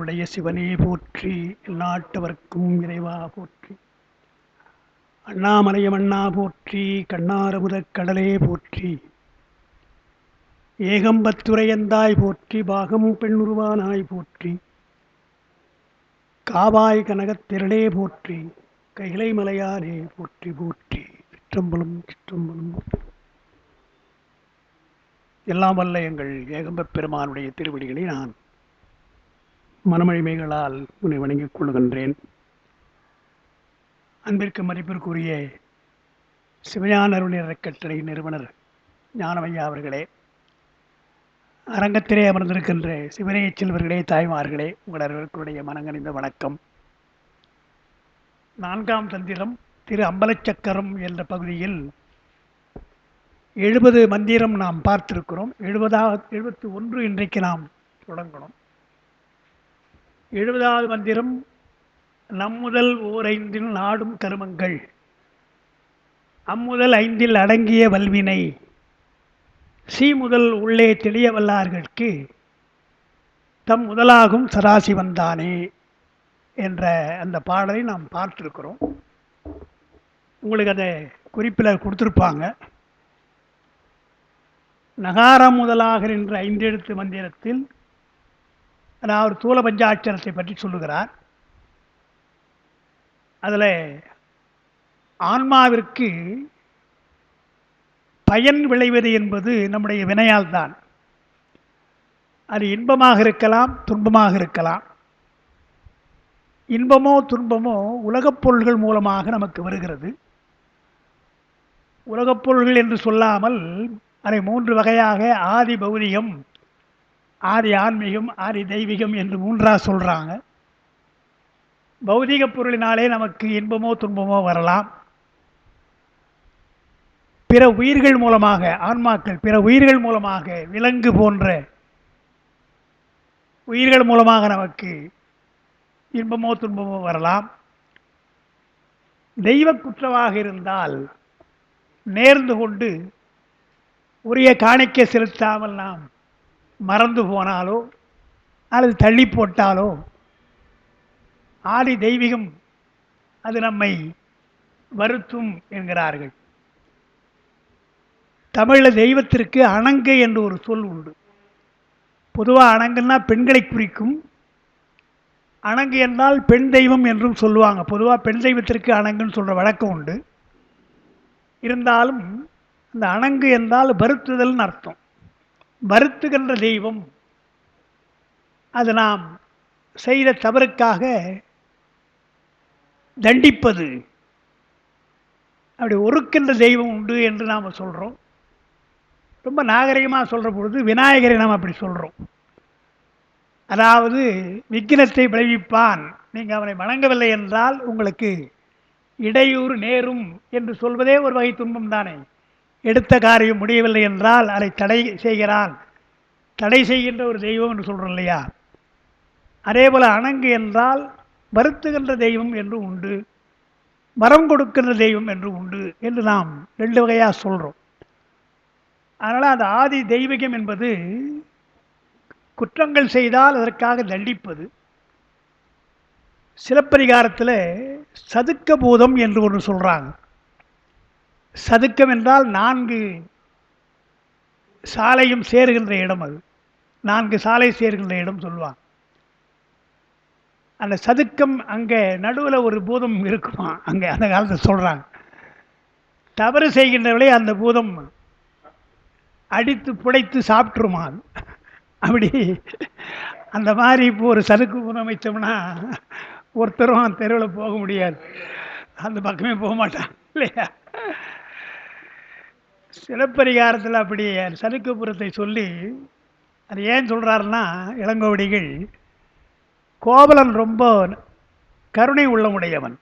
எந்நாடுடைய சிவனே போற்றி, எந்நாட்டவர்க்கும் இறைவா போற்றி. அண்ணாமலையம் அண்ணா போற்றி, கண்ணாரமுதக் கடலே போற்றி. ஏகம்பத்துரையந்தாய் போற்றி, பாகம் பெண்ணுருவானாய் போற்றி. காவாய் கனகத் திரளே போற்றி, கைலை மலையானே போற்றி போற்றி. சிற்றம்பலம் சிற்றம்பலம். எல்லாம் வல்ல எங்கள் ஏகம்பப் பெருமானுடைய திருவடிகளை நான் மனமொழிமைகளால் உன்னை வணங்கிக் கொள்கின்றேன். அன்பிற்கு மதிப்பிற்குரிய சிவஞான அருள் அறக்கட்டளை நிறுவனர் ஞானமையா அவர்களே, அரங்கத்திலே அமர்ந்திருக்கின்ற சிவனைய செல்வர்களே, தாய்மார்களே, உங்கள் அனைவருடைய மனங்கனிந்த வணக்கம். 4ஆம் தந்திரம் திரு அம்பலச்சக்கரம் என்ற பகுதியில் 70 மந்திரம் நாம் பார்த்திருக்கிறோம். 71 இன்றைக்கு நாம் தொடங்கணும். 70வது மந்திரம் நம்முதல் ஓர் 5 நாடும் கருமங்கள், அம்முதல் 5 அடங்கிய வல்வினை, முதல் உள்ளே தெளிய வல்லார்களுக்கு தம் முதலாகும் சதாசிவன்தானே என்ற அந்த பாடலை நாம் பார்த்திருக்கிறோம். உங்களுக்கு அதை குறிப்பில் கொடுத்துருப்பாங்க. நகாரம் முதலாக என்ற 5 எழுத்து மந்திரத்தில் அதாவது தூல பஞ்சாட்சரத்தை பற்றி சொல்லுகிறார். அதில் ஆன்மாவிற்கு பயன் விளைவது என்பது நம்முடைய வினையால் தான். அது இன்பமாக இருக்கலாம், துன்பமாக இருக்கலாம். இன்பமோ துன்பமோ உலகப் பொருள்கள் மூலமாக நமக்கு வருகிறது. உலகப் பொருள்கள் என்று சொல்லாமல் அதை 3 வகையாக ஆதி பௌதிகம், ஆதி ஆன்மீகம், ஆதி தெய்வீகம் என்று 3ஆக சொல்கிறாங்க. பௌதிக பொருளினாலே நமக்கு இன்பமோ துன்பமோ வரலாம். பிற உயிர்கள் மூலமாக, ஆன்மாக்கள் பிற உயிர்கள் மூலமாக, விலங்கு போன்ற உயிர்கள் மூலமாக நமக்கு இன்பமோ துன்பமோ வரலாம். தெய்வ குற்றமாக இருந்தால் நேர்ந்து கொண்டு உரிய காணிக்கை செலுத்தாமல் நாம் மறந்து போனாலோ அல்லது தள்ளி போட்டாலோ ஆதி தெய்வீகம் அது நம்மை வருத்தும் என்கிறார்கள். தமிழில் தெய்வத்திற்கு அணங்கு என்று ஒரு சொல் உண்டு. பொதுவாக அணங்குன்னா பெண்களை குறிக்கும். அணங்கு என்றால் பெண் தெய்வம் என்றும் சொல்லுவாங்க. பொதுவாக பெண் தெய்வத்திற்கு அணங்குன்னு சொல்கிற வழக்கம் உண்டு. இருந்தாலும் இந்த அணங்கு என்றால் வருத்துதல்னு அர்த்தம். வருத்துகின்ற தெய்வம், அது நாம் செய்த தவறுக்காக தண்டிப்பது. அப்படி ஒருக்கின்ற தெய்வம் உண்டு என்று நாம் சொல்கிறோம். ரொம்ப நாகரிகமாக சொல்கிற பொழுது விநாயகரை நாம் அப்படி சொல்கிறோம். அதாவது விக்கினத்தை விளைவிப்பான், நீங்கள் அவனை வணங்கவில்லை என்றால் உங்களுக்கு இடையூறு நேரும் என்று சொல்வதே ஒரு வகை துன்பம் தானே. எடுத்த காரியம் முடியவில்லை என்றால் அதை தடை செய்கிறான், தடை செய்கின்ற ஒரு தெய்வம் என்று சொல்கிறோம் இல்லையா. அதே போல் அணங்கு என்றால் வருத்துகின்ற தெய்வம் என்று உண்டு, வரம் கொடுக்கின்ற தெய்வம் என்று உண்டு என்று நாம் 2 வகையாக சொல்கிறோம். அதனால் அந்த ஆதி தெய்வீகம் என்பது குற்றங்கள் செய்தால் அதற்காக தண்டிப்பது. சிலப்பதிகாரத்தில் சதுக்க பூதம் என்று ஒன்று சொல்கிறாங்க. சதுக்கம் என்றால் 4 சாலையும் சேருகின்ற இடம். அது 4 சாலை சேருகின்ற இடம் சொல்லுவாங்க. அந்த சதுக்கம் அங்கே நடுவில் ஒரு பூதம் இருக்குமா, அங்கே அந்த காலத்தில் சொல்கிறாங்க. தவறு செய்கின்றவளை அந்த பூதம் அடித்து புடைத்து சாப்பிட்ருமா. அப்படி அந்த மாதிரி இப்போ ஒரு சதுக்கு பூதம் அமைச்சோம்னா ஒருத்தரும் தெருவில் போக முடியாது, அந்த பக்கமே போக மாட்டான் இல்லையா. சிலப்பதிகாரத்தில் அப்படி சதுக்கபுரத்தை சொல்லி அது ஏன் சொல்கிறாருன்னா, இளங்கோவடிகள் கோவலன் ரொம்ப கருணை உள்ளமுடையவன்.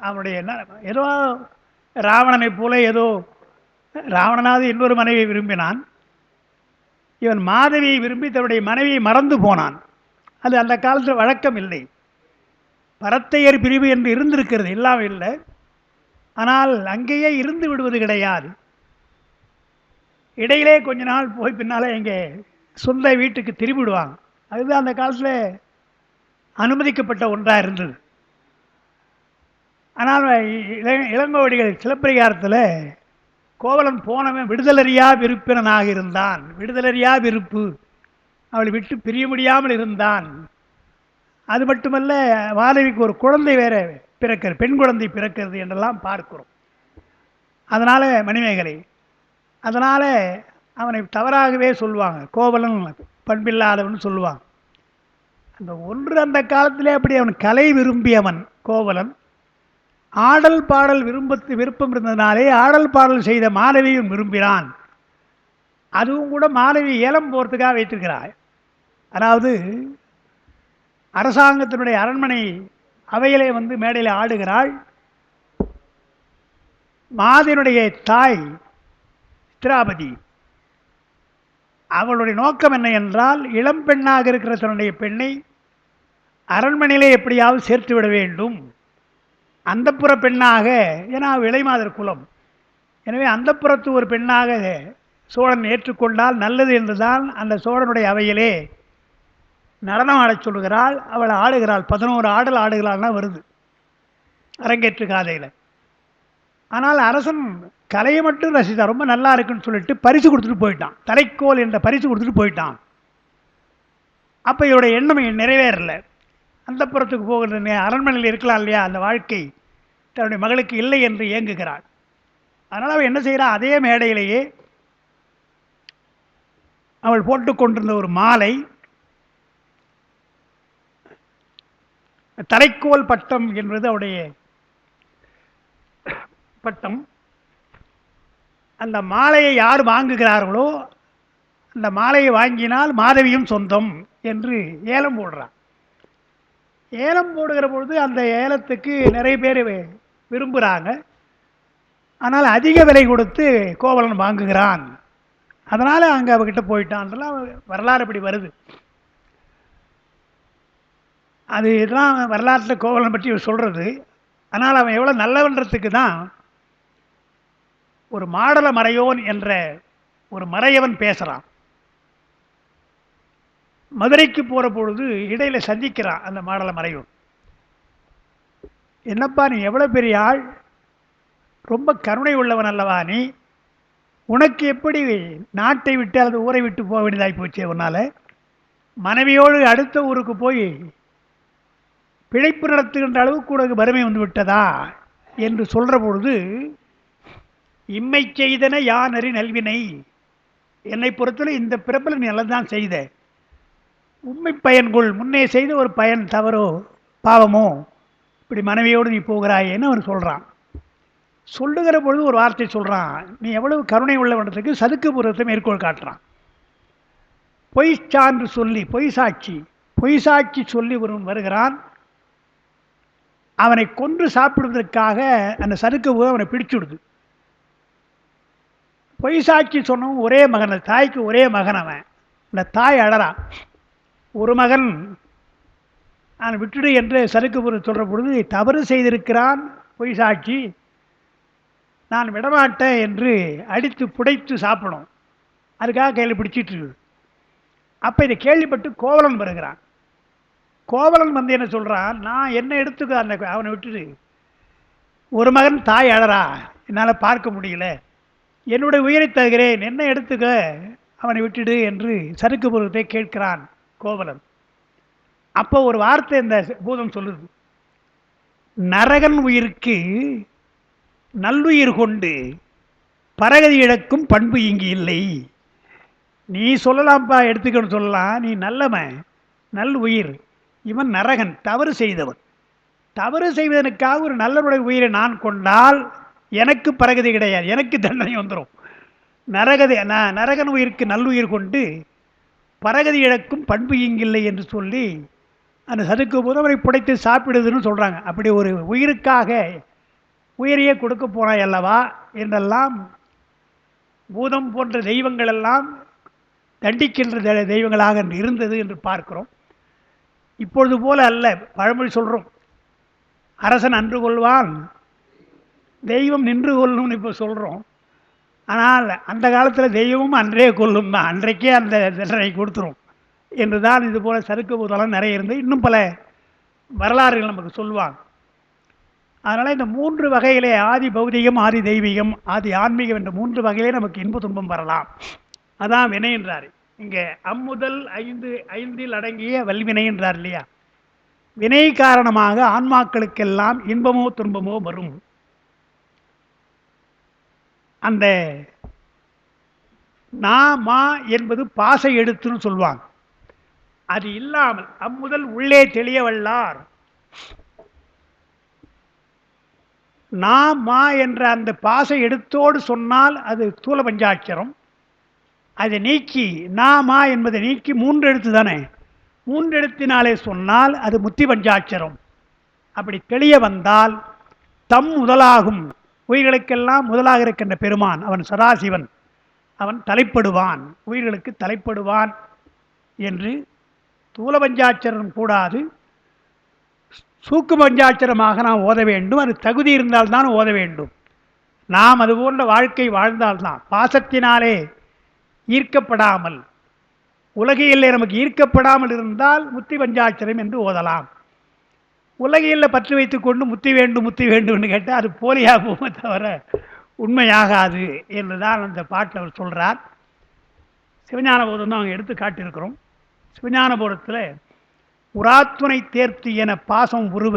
அவனுடைய ஏதோ ராவணனை போல ஏதோ ராவணனாவது இன்னொரு மனைவியை விரும்பினான். இவன் மாதவியை விரும்பி தன்னுடைய மனைவியை மறந்து போனான். அது அந்த காலத்தில் வழக்கம் இல்லை. பரத்தையர் பிரிவு என்று இருந்திருக்கிறது, இல்லாமல் இல்லை. ஆனால் அங்கேயே இருந்து விடுவது கிடையாது. இடையிலே கொஞ்ச நாள் போய் பின்னால் எங்கே சொந்த வீட்டுக்கு திரும்பிவிடுவாங்க. அதுதான் அந்த காலத்தில் அனுமதிக்கப்பட்ட ஒன்றாக இருந்தது. ஆனால் இளங்கோவடிகள் சிலப்பதிகாரத்தில் கோவலன் போனவன் விடுதலறியா விருப்பினனாக இருந்தான், விடுதலறியா விருப்பு, அவளை விட்டு பிரிய முடியாமல் இருந்தான். அது மட்டுமல்ல, மாதவிக்கு ஒரு குழந்தை வேற பிறக்கிறது, பெண் குழந்தை பிறக்கிறது என்றெல்லாம் பார்க்கிறோம். அதனால் மணிமேகலை, அதனால் அவனை தவறாகவே சொல்லுவாங்க, கோவலன் பண்பில்லாதவன் சொல்லுவாங்க. அந்த ஒன்று அந்த காலத்திலே அப்படி அவன் கலை விரும்பியவன் கோவலன். ஆடல் பாடல் விருப்பம் இருந்ததுனாலே ஆடல் பாடல் செய்த மாணவியும் விரும்பினான். அதுவும் கூட மாணவி ஏலம் போகிறதுக்காக வைத்திருக்கிறார். அதாவது அரசாங்கத்தினுடைய அரண்மனை அவையிலே வந்து மேடையில் ஆடுகிறாள். மாதினுடைய தாய் சித்ராபதி, அவளுடைய நோக்கம் என்ன என்றால், இளம் பெண்ணாக இருக்கிற தன்னுடைய பெண்ணை அரண்மனையிலே எப்படியாவது சேர்த்து விட வேண்டும். அந்தப்புற பெண்ணாக, ஏன்னா இளைமாதர் குலம், எனவே அந்தப்புறத்து ஒரு பெண்ணாக சோழன் ஏற்றுக்கொண்டால் நல்லது என்றுதான் அந்த சோழனுடைய அவையிலே நடனம் ஆடச் சொல்லுகிறாள். அவள் ஆடுகிறாள், 11 ஆடல் ஆடுகிறாள்னா வருது அரங்கேற்று காதையில். ஆனால் அரசன் கலையை மட்டும் ரசித்தான், ரொம்ப நல்லா இருக்குன்னு சொல்லிட்டு பரிசு கொடுத்துட்டு போயிட்டான், தலைக்கோல் என்ற பரிசு கொடுத்துட்டு போயிட்டான். அப்போ இவருடைய எண்ணம் நிறைவேறலை. அந்த புறத்துக்கு போகிற அரண்மனையில் இருக்கலாம் இல்லையா, அந்த வாழ்க்கை தன்னுடைய மகளுக்கு இல்லை என்று ஏங்குகிறாள். அதனால் அவள் என்ன செய்கிறாள், அதே மேடையிலேயே அவள் போட்டுக்கொண்டிருந்த ஒரு மாலை, தலைக்கோல் பட்டம் என்பது அவருடைய பட்டம். அந்த மாலையை யார் வாங்குகிறார்களோ அந்த மாலையை வாங்கினால் மாதவியும் சொந்தம் என்று ஏலம் போடுறான். ஏலம் போடுகிற பொழுது அந்த ஏலத்துக்கு நிறைய பேர் விரும்புகிறாங்க. ஆனால் அதிக விலை கொடுத்து கோவலன் வாங்குகிறான். அதனால் அங்கே அவகிட்ட போயிட்டான்லாம் வரலாறு இப்படி வருது. அது இதெல்லாம் வரலாற்றில் கோவலன் பற்றி சொல்கிறது. ஆனால் அவன் எவ்வளோ நல்லவன்றதுக்கு தான் ஒரு மாடல மறையோன் என்ற ஒரு மறையவன் பேசுகிறான். மதுரைக்கு போகிற பொழுது இடையில் சந்திக்கிறான் அந்த மாடல மறையோன். என்னப்பா நீ எவ்வளோ பெரிய ஆள், ரொம்ப கருணை உள்ளவன் அல்லவா நீ, உனக்கு எப்படி நாட்டை விட்டு அல்லது ஊரை விட்டு போக வேண்டியதாகி போச்சு, உன்னால் மனைவியோடு அடுத்த ஊருக்கு போய் பிழைப்பு நடத்துகின்ற அளவுக்கு உனக்கு வறுமை வந்து விட்டதா என்று சொல்கிற பொழுது, இம்மை செய்தன யானறி நல்வினை, என்னை பொறுத்தவரை இந்த பிறப்பில் நீ நல்லதான் செய்த, உண்மை பயன்கொள், முன்னே செய்த ஒரு பயன் தவறோ பாவமோ இப்படி மனைவியோடு நீ போகிறாயேன்னு அவன் சொல்கிறான். சொல்லுகிற பொழுது ஒரு வார்த்தை சொல்கிறான், நீ எவ்வளவு கருணை உள்ளவன்றதுக்கு சதுக்குபுரத்தை மேற்கோள் காட்டுறான். பொய் சான்று சொல்லி, பொய் சாட்சி சொல்லி ஒருவன் வருகிறான். அவனை கொன்று சாப்பிடுவதற்காக அந்த சதுக்குபுரம் அவனை பிடிச்சுடுது. பொய் சாட்சி சொன்னவன் ஒரே மகன், அந்த தாய்க்கு ஒரே மகன். அவன் அந்த தாய் அழறான், ஒரு மகன் நான் விட்டுடு என்று சதுக்குபுரம் சொல்கிற பொழுது, தவறு செய்திருக்கிறான் பொய் சாட்சி, நான் விடமாட்டேன் என்று அடித்து புடைத்து சாப்பிடும், அதுக்காக கையில் பிடிச்சிட்டு இருக்குது. அப்போ இதை கேள்விப்பட்டு கோவலன் வருகிறான். கோவலன் வந்து என்ன சொல்கிறான், நான் என்ன எடுத்துக்க, அந்த அவனை விட்டுடு, ஒரு மகன் தாய் அழறா, என்னால் பார்க்க முடியல, என்னுடைய உயிரை தருகிறேன், என்ன எடுத்துக்க, அவனை விட்டுடு என்று சதுக்குபுரத்தை கேட்கிறான் கோவலன். அப்போ ஒரு வார்த்தை இந்த பூதம் சொல்லுது, நரகன் உயிருக்கு நல்லுயிர் கொண்டு பரகதி இழக்கும் பண்பு இங்கு இல்லை. நீ சொல்லலாம்ப்பா, எடுத்துக்கன்னு சொல்லலாம், நீ நல்லவன், நல் உயிர், இவன் நரகன், தவறு செய்தவன். தவறு செய்வதற்காக ஒரு நல்லவனுடைய உயிரை நான் கொண்டால் எனக்கு பரகதி கிடையாது, எனக்கு தண்டனை வந்துடும். நரகன் உயிருக்கு நல்லுயிர் கொண்டு பரகதி இழக்கும் பண்பு இங்கில்லை என்று சொல்லி அந்த சதுக்கு போது அவரை புடைத்து சாப்பிடுதுன்னு சொல்கிறாங்க. அப்படி ஒரு உயிருக்காக உயிரையே கொடுக்க போனாய் அல்லவா என்றெல்லாம் பூதம் போன்ற தெய்வங்கள் எல்லாம் தண்டிக்கின்ற தெய்வங்களாக இருந்தது என்று பார்க்கிறோம். இப்பொழுது போல அல்ல. பழமொழி சொல்கிறோம், அரசன் அன்று கொள்வான், தெய்வம் நின்று கொள்ளும்னு இப்போ சொல்கிறோம். ஆனால் அந்த காலத்தில் தெய்வமும் அன்றே கொல்லும் தான், அன்றைக்கே அந்த தண்டனை கொடுத்துரும் என்று தான் இது போல் சறுக்கு பூதெல்லாம் நிறைய இருந்து இன்னும் பல வரலாறுகள் நமக்கு சொல்லுவாங்க. அதனால் இந்த 3 வகையிலே ஆதி பௌதிகம், ஆதி தெய்வீகம், ஆதி ஆன்மீகம் என்ற 3 வகையிலே நமக்கு இன்ப துன்பம் வரலாம். அதான் வினை என்றார். இங்கே அம்முதல் ஐந்தில் அடங்கிய வல்வினை என்றார் இல்லையா? வினை காரணமாக ஆன்மாக்களுக்கெல்லாம் இன்பமோ துன்பமோ வரும். அந்த நா மா என்பது பாச எழுத்துன்னு சொல்லுவாங்க. அது இல்லாமல் அம்முதல் உள்ளே தெளிய வல்லார், நா மா என்ற அந்த பாச எடுத்தோடு சொன்னால் அது ஸ்தூல பஞ்சாட்சரம். அதை நீக்கி நா மா என்பதை நீக்கி 3 எழுத்து தானே, 3 எழுத்தினாலே சொன்னால் அது முத்தி பஞ்சாட்சரம். அப்படி தெளிய வந்தால் தம் முதலாகும், உயிர்களுக்கெல்லாம் முதலாக இருக்கின்ற பெருமான் அவன் சதாசிவன், அவன் தலைப்படுவான், உயிர்களுக்கு தலைப்படுவான் என்று ஸ்தூல பஞ்சாட்சரம் கூடாது, சூக்கு பஞ்சாட்சரமாக நாம் ஓத வேண்டும். அது தகுதி இருந்தால்தான் ஓத வேண்டும். நாம் அது போன்ற வாழ்க்கை வாழ்ந்தால்தான், பாசத்தினாலே ஈர்க்கப்படாமல், உலகியல்ல நமக்கு ஈர்க்கப்படாமல் இருந்தால் முத்தி பஞ்சாட்சரம் என்று ஓதலாம். உலகியல்ல பற்று வைத்துக் கொண்டு முத்தி வேண்டும் முத்தி வேண்டும் என்று கேட்டால் அது போலியாகுமே தவிர உண்மையாகாது என்றுதான் அந்த பாட்டில் அவர் சொல்கிறார். சிவஞான போதம் தான் அவங்க எடுத்து காட்டியிருக்கிறோம். சிவஞான போதத்தில் உராத்துணை தேர்த்து என பாசம் உருவ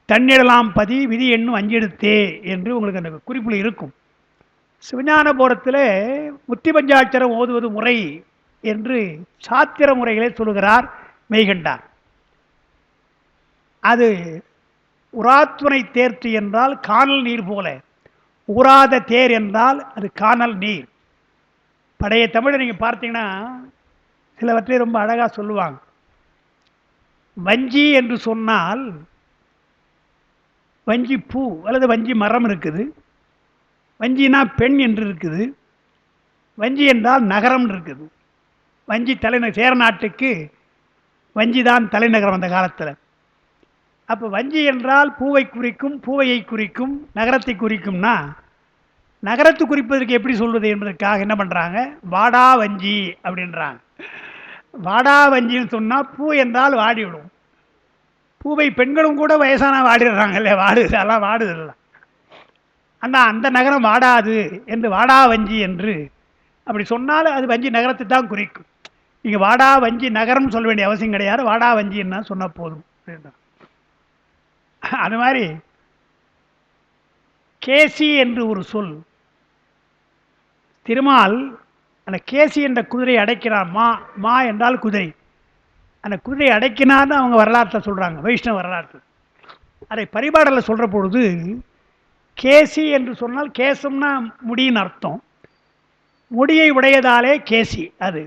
தன்னிடலாம் பதி விதி என்னும் அஞ்செடுத்தே என்று உங்களுக்கு அந்த குறிப்பில் இருக்கும். சிவஞான போதத்தில் முத்தி பஞ்சாட்சரம் ஓதுவது முறை என்று சாத்திர முறைகளை சொல்லுகிறார் மெய்கண்டார். அது உராத்துணை தேர்த்து என்றால் காணல் நீர் போல, ஊராத தேர் என்றால் அது காணல் நீர். பழைய தமிழை நீங்கள் பார்த்தீங்கன்னா சிலவற்றை ரொம்ப அழகாக சொல்லுவாங்க. வஞ்சி என்று சொன்னால் வஞ்சி பூ அல்லது வஞ்சி மரம் இருக்குது, வஞ்சினா பெண் என்று இருக்குது, வஞ்சி என்றால் நகரம் இருக்குது. வஞ்சி தலைநகர், சேர நாட்டுக்கு வஞ்சி தான் தலைநகரம் அந்த காலத்தில். அப்போ வஞ்சி என்றால் பூவை குறிக்கும், பூவையை குறிக்கும், நகரத்தை குறிக்கும்னா நகரத்தை குறிப்பதற்கு எப்படி சொல்வது என்பதற்காக என்ன பண்ணுறாங்க, வாடா வஞ்சி அப்படின்றாங்க. வாடா வஞ்சின்னு சொன்னால் பூ என்றால் வாடிவிடும். பூவை பெண்களும் கூட வயசான வாடிடுறாங்க இல்லையா, வாடுது, அதெல்லாம் வாடுதில்ல. ஆனால் அந்த நகரம் வாடாது என்று வாடா வஞ்சி என்று அப்படி சொன்னால் அது வஞ்சி நகரத்தை தான் குறிக்கும். நீங்கள் வாடா வஞ்சி நகரம் சொல்ல வேண்டிய அவசியம் கிடையாது, வாடா வஞ்சின்னா சொன்னால் போதும். அது மாதிரி கேசி என்று ஒரு சொல், திருமால் அந்த கேசி என்ற குதிரை அடைக்கிறான். மா மா என்றால் குதிரை, அந்த குதிரை அடைக்கினான்னு அவங்க வரலாற்றை சொல்கிறாங்க, வைஷ்ணவ வரலாற்று. அதை பரிபாடலில் சொல்கிற பொழுது கேசி என்று சொன்னால் கேசம்னா முடின்னு அர்த்தம், முடியை உடையதாலே கேசி. அது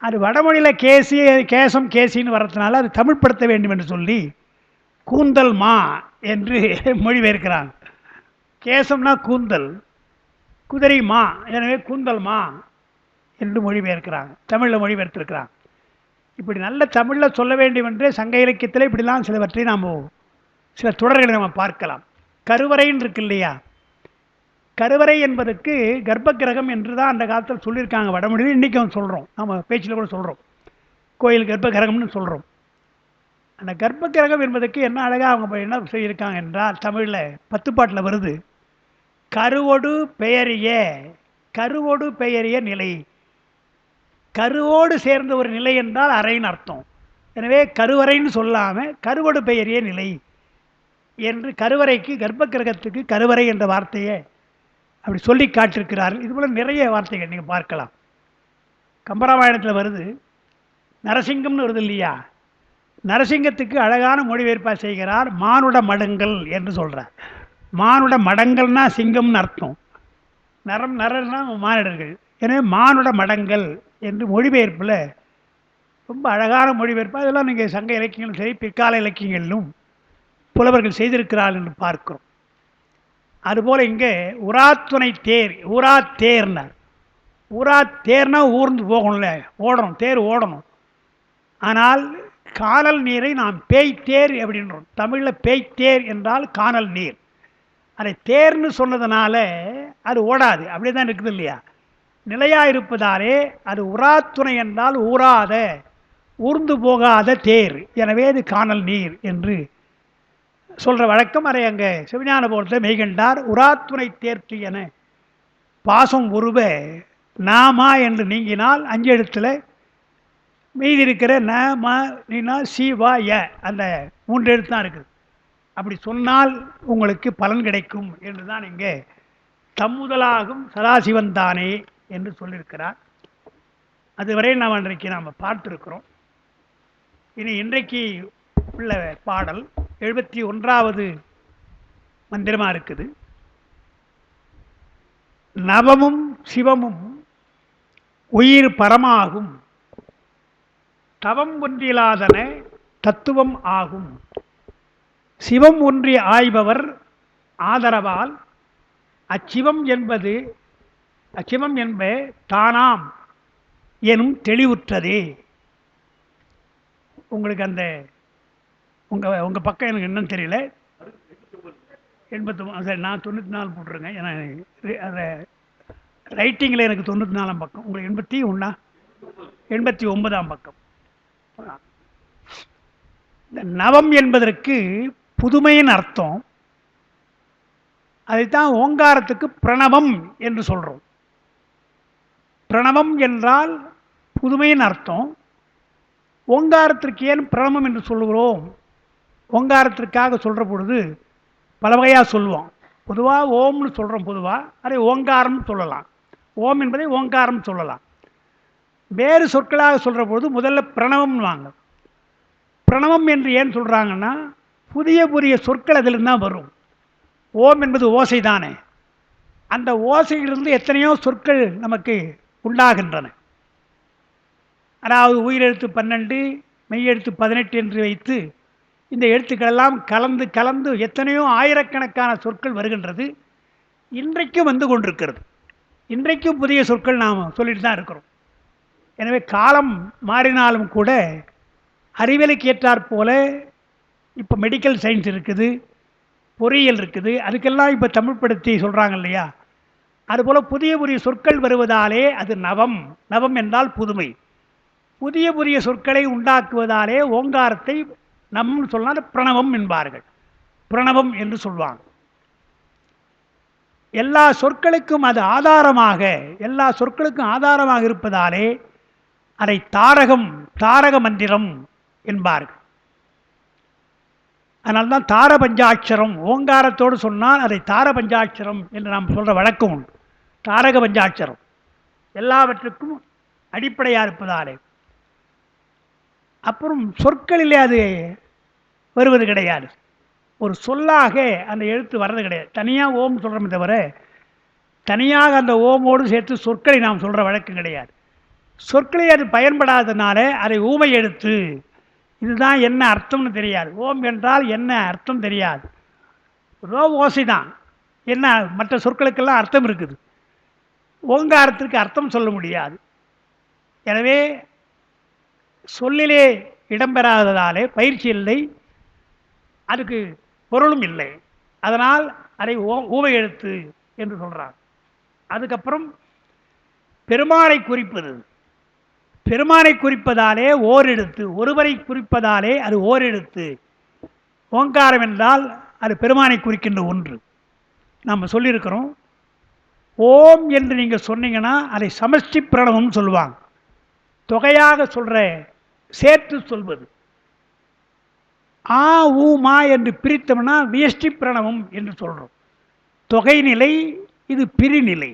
அது வடமொழியில் கேசி கேசம் கேசின்னு வர்றதுனால அது தமிழ்படுத்த வேண்டும் என்று சொல்லி கூந்தல் மா என்று மொழிபெயர்க்கிறாங்க. கேசம்னா கூந்தல், குதிரை மா, எனவே கூந்தல் மா என்று மொழிபெயர்க்கிறாங்க, தமிழில் மொழிபெயர்த்திருக்கிறாங்க. இப்படி நல்ல தமிழில் சொல்ல வேண்டும் என்று சங்க இலக்கியத்தில் இப்படிலாம் சிலவற்றை நாம் சில தொடர்களை நம்ம பார்க்கலாம். கருவறைன்னு இருக்கு இல்லையா, கருவறை என்பதற்கு கர்ப்ப கிரகம் என்று தான் அந்த காலத்தில் சொல்லியிருக்காங்க வடமொழியில். இன்றைக்கும் சொல்கிறோம், நம்ம பேச்சில் கூட சொல்கிறோம், கோயில் கர்ப்ப கிரகம்னு சொல்கிறோம். அந்த கர்ப்ப கிரகம் என்பதற்கு என்ன அழகாக அவங்க என்ன சொல்லியிருக்காங்க என்றால், தமிழில் 10 பாட்டில் வருது, கருவொடு பெயரிய, கருவொடு பெயரிய நிலை. கருவோடு சேர்ந்த ஒரு நிலை என்றால் அறைன்னு அர்த்தம். எனவே கருவறைன்னு சொல்லாமல் கருவொடு பெயரிய நிலை என்று கருவறைக்கு, கர்ப்ப கிரகத்துக்கு கருவறை என்ற வார்த்தையை அப்படி சொல்லி காட்டிருக்கிறார்கள். இதுபோல் நிறைய வார்த்தைகள் நீங்கள் பார்க்கலாம். கம்பராமாயணத்தில் வருது, நரசிங்கம்னு வருது இல்லையா, நரசிங்கத்துக்கு அழகான மொழிபெயர்ப்பாக செய்கிறார், மானுட மடங்கள் என்று சொல்கிறார். மானுட மடங்கள்னா சிங்கம்னு அர்த்தம், நரம் நரன்னா மானிடர்கள், எனவே மானுட மடங்கள் என்று மொழிபெயர்ப்பில் ரொம்ப அழகான மொழிபெயர்ப்பு. அதெல்லாம் நீங்கள் சங்க இலக்கியங்களும் சரி பிற்கால இலக்கியங்களிலும் புலவர்கள் செய்திருக்கிறார்கள் என்று பார்க்கிறோம். அதுபோல் இங்கே உராத்துணை தேர், ஊரா தேர்னார். ஊரா தேர்னா ஊர்ந்து போகணும்ல, ஓடணும், தேர் ஓடணும். ஆனால் காணல் நீரை நாம் பேய்த்தேர் அப்படின்றோம். தமிழில் பேய்த்தேர் என்றால் காணல் நீர். அதை தேர்னு சொன்னதுனால அது ஓடாது, அப்படியே தான் இருக்குது இல்லையா. நிலையாக இருப்பதாலே அது உராத்துணை என்றால் ஊராத, ஊர்ந்து போகாத தேர், எனவே இது காணல் நீர் என்று சொல்கிற வழக்கம். அதை அங்கே சிவஞான போலத்தில் மெய்கண்டார் உராத்துணை தேர்த்து என பாசம் உருவ நாமா என்று நீங்கினால் 5 எழுத்தில் மீதி இருக்கிற ந ம நீனா சி வா ய அந்த 3 எழுத்து தான் இருக்குது. அப்படி சொன்னால் உங்களுக்கு பலன் கிடைக்கும் என்று தான் இங்கே தம்முதலாகும் சதாசிவன் தானே என்று சொல்லியிருக்கிறார். அதுவரை நாம் அன்றைக்கு நாம் பார்த்துருக்கிறோம். இனி இன்றைக்கு உள்ள பாடல் 71வது மந்திரமாக இருக்குது. நவமும் சிவமும் உயிர் பரமாகும், தவம் ஒன்றிலாதன தத்துவம் ஆகும். சிவம் ஒன்றி ஆய்பவர் ஆதரவால் அச்சிவம் என்ப தானாம் எனும் தெளிவுற்றதே. உங்களுக்கு அந்த உங்கள் பக்கம் எனக்கு என்னன்னு தெரியல. 89 சரி, நான் 94 போட்டுருங்க. ஏன்னா அந்த ரைட்டிங்கில் எனக்கு 94ஆம் பக்கம், உங்களுக்கு 81 89ஆம் பக்கம். இந்த நவம் என்பதற்கு புதுமையின் அர்த்தம். அதைத்தான் ஓங்காரத்துக்கு பிரணவம் என்று சொல்கிறோம். பிரணவம் என்றால் புதுமையின் அர்த்தம். ஓங்காரத்திற்கு ஏன் பிரணவம் என்று சொல்லுகிறோம்? ஓங்காரத்திற்காக சொல்கிற பொழுது பல வகையாக சொல்லுவோம். பொதுவாக ஓம்னு சொல்கிறோம். பொதுவாக அதை ஓங்காரம்னு சொல்லலாம். ஓம் என்பதை ஓங்காரம் சொல்லலாம். வேறு சொற்களாக சொல்கிற பொழுது முதல்ல பிரணவம்னு வாங்க. பிரணவம் என்று ஏன் சொல்கிறாங்கன்னா, புதிய புதிய சொற்கள் அதிலிருந்து தான் வரும். ஓம் என்பது ஓசை தானே. அந்த ஓசையிலிருந்து எத்தனையோ சொற்கள் நமக்கு உண்டாகின்றன. அதாவது உயிரெழுத்து 12, மெய்யெழுத்து 18 என்று வைத்து இந்த எழுத்துக்களெல்லாம் கலந்து கலந்து எத்தனையோ ஆயிரக்கணக்கான சொற்கள் வருகின்றது. இன்றைக்கும் வந்து கொண்டிருக்கிறது. இன்றைக்கும் புதிய சொற்கள் நாம் சொல்லிட்டு தான் இருக்கிறோம். எனவே காலம் மாறினாலும் கூட அறிவியலுக்கு ஏற்றாற் போல இப்போ மெடிக்கல் சயின்ஸ் இருக்குது, பொறியியல் இருக்குது, அதுக்கெல்லாம் இப்போ தமிழ்படுத்தி சொல்கிறாங்க இல்லையா? அதுபோல் புதிய புதிய சொற்கள் வருவதாலே அது நவம். நவம் என்றால் புதுமை. புதிய புதிய சொற்களை உண்டாக்குவதாலே ஓங்காரத்தை நம்மு சொன்னால் பிரணவம் என்பார்கள். பிரணவம் என்று சொல்வாங்க. எல்லா சொற்களுக்கும் அது ஆதாரமாக, எல்லா சொற்களுக்கும் ஆதாரமாக இருப்பதாலே அதை தாரகம், தாரக மந்திரம் என்பார்கள். அதனால்தான் தார பஞ்சாட்சரம் ஓங்காரத்தோடு சொன்னால் அதை தார பஞ்சாட்சரம் என்று நாம் சொல்கிற வழக்கம் உண்டு. தாரக பஞ்சாட்சரம் எல்லாவற்றுக்கும் அடிப்படையாக இருப்பதாலே. அப்புறம் சொற்களிலே அது வருவது கிடையாது. ஒரு சொல்லாக அந்த எழுத்து வர்றது கிடையாது. தனியாக ஓம் சொல்கிறோமே தவிர தனியாக அந்த ஓமோடு சேர்த்து சொற்களை நாம் சொல்கிற வழக்கம் கிடையாது. சொற்களை அது பயன்படாததுனால அதை ஊமை எழுத்து, இதுதான் என்ன அர்த்தம்னு தெரியாது. ஓம் என்றால் என்ன அர்த்தம் தெரியாது. ஓசை தான். என்ன மற்ற சொற்களுக்கெல்லாம் அர்த்தம் இருக்குது. ஓங்காரத்திற்கு அர்த்தம் சொல்ல முடியாது. எனவே சொல்லிலே இடம்பெறாததாலே பயிற்சி இல்லை, அதுக்கு பொருளும் இல்லை. அதனால் அதை ஊமை எழுத்து என்று சொல்கிறார். அதுக்கப்புறம் பெருமானை குறிப்பது. பெருமானை குறிப்பதாலே ஓரெழுத்து, ஒருவரை குறிப்பதாலே அது ஓரெழுத்து. ஓங்காரம் என்றால் அது பெருமானை குறிக்கின்ற ஒன்று. நாம் சொல்லியிருக்கிறோம். ஓம் என்று நீங்கள் சொன்னீங்கன்னா அதை சமஷ்டி பிரணவம்னு சொல்லுவாங்க. தொகையாக சொல்கிற, சேர்த்து சொல்வது. ஆ ஊ மா என்று பிரித்தோம்னா வியஷ்டி பிரணவம் என்று சொல்கிறோம். தொகை நிலை, இது பிரிநிலை.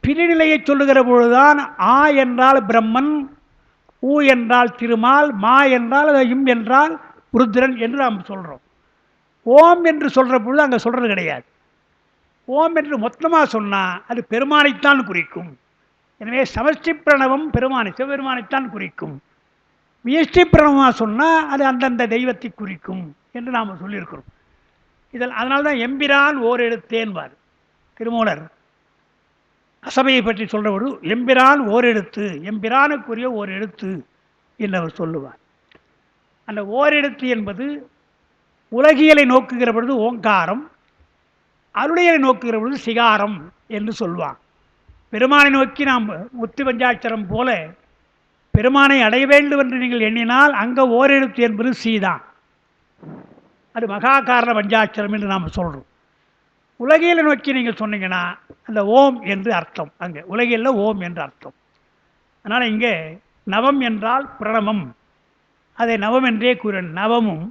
பிரிநிலையை சொல்லுகிற பொழுதுதான் ஆ என்றால் பிரம்மன், ஊ என்றால் திருமால், மா என்றால் இம் என்றால் ருத்ரன் என்று நாம் சொல்கிறோம். ஓம் என்று சொல்கிற பொழுது அங்கே சொல்கிறது கிடையாது. ஓம் என்று மொத்தமாக சொன்னால் அது பெருமானைத்தான் குறிக்கும். எனவே சமஷ்டி பிரணவம் பெருமானை, சிவபெருமானைத்தான் குறிக்கும். வியஷ்டி பிரணவமாக சொன்னால் அது அந்தந்த தெய்வத்தை குறிக்கும் என்று நாம் சொல்லியிருக்கிறோம். இதில் அதனால்தான் எம்பிரான் ஓர் எழுத்தேன்பார் திருமூலர். அசபையை பற்றி சொல்கிற பொழுது எம்பிரான் ஓர் எழுத்து, எம்பிரானுக்குரிய ஓர் எழுத்து என்று அவர் சொல்லுவார். அந்த ஓரெழுத்து என்பது உலகியலை நோக்குகிற பொழுது ஓங்காரம், அருளியலை நோக்குகிற பொழுது சிகாரம் என்று சொல்வார். பெருமானை நோக்கி நாம் முத்து பஞ்சாட்சரம் போல பெருமானை அடைய வேண்டும் என்று நீங்கள் எண்ணினால் அங்கே ஓரெழுத்து என்பது சி தான். அது மகாகாரண பஞ்சாட்சரம் என்று நாம் சொல்கிறோம். உலகியலை நோக்கி நீங்கள் சொன்னீங்கன்னா அந்த ஓம் என்று அர்த்தம். அங்கே உலகியலில் ஓம் என்று அர்த்தம். அதனால் இங்கே நவம் என்றால் பிரணவம், அதை நவம் என்றே கூற. நவமும்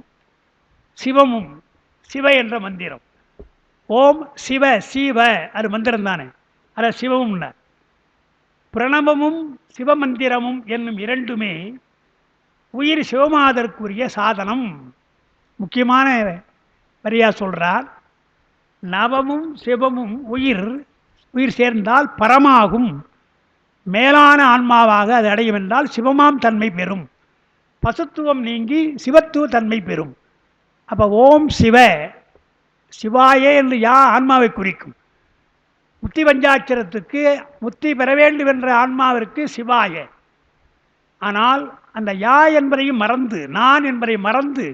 சிவமும், சிவ என்ற மந்திரம். ஓம் சிவ சிவ அது மந்திரம் தானே, அத சிவமும். பிரணவமும் சிவமந்திரமும் என்னும் இரண்டுமே உயிர் சிவமாதற்குரிய சாதனம். முக்கியமான வரியா சொல்றார். நவமும் சிவமும் உயிர் சேர்ந்தால் பரமாகும், மேலான ஆன்மாவாக அது அடையும் என்றால் சிவமாம் தன்மை பெறும். பசுத்துவம் நீங்கி சிவத்துவ தன்மை பெறும். அப்போ ஓம் சிவ சிவாயே என்று யா ஆன்மாவை குறிக்கும். முத்தி பஞ்சாட்சரத்துக்கு முத்தி பெற வேண்டும் என்ற ஆன்மாவிற்கு சிவாய. ஆனால் அந்த யா என்பதையும் மறந்து, நான் என்பதை மறந்து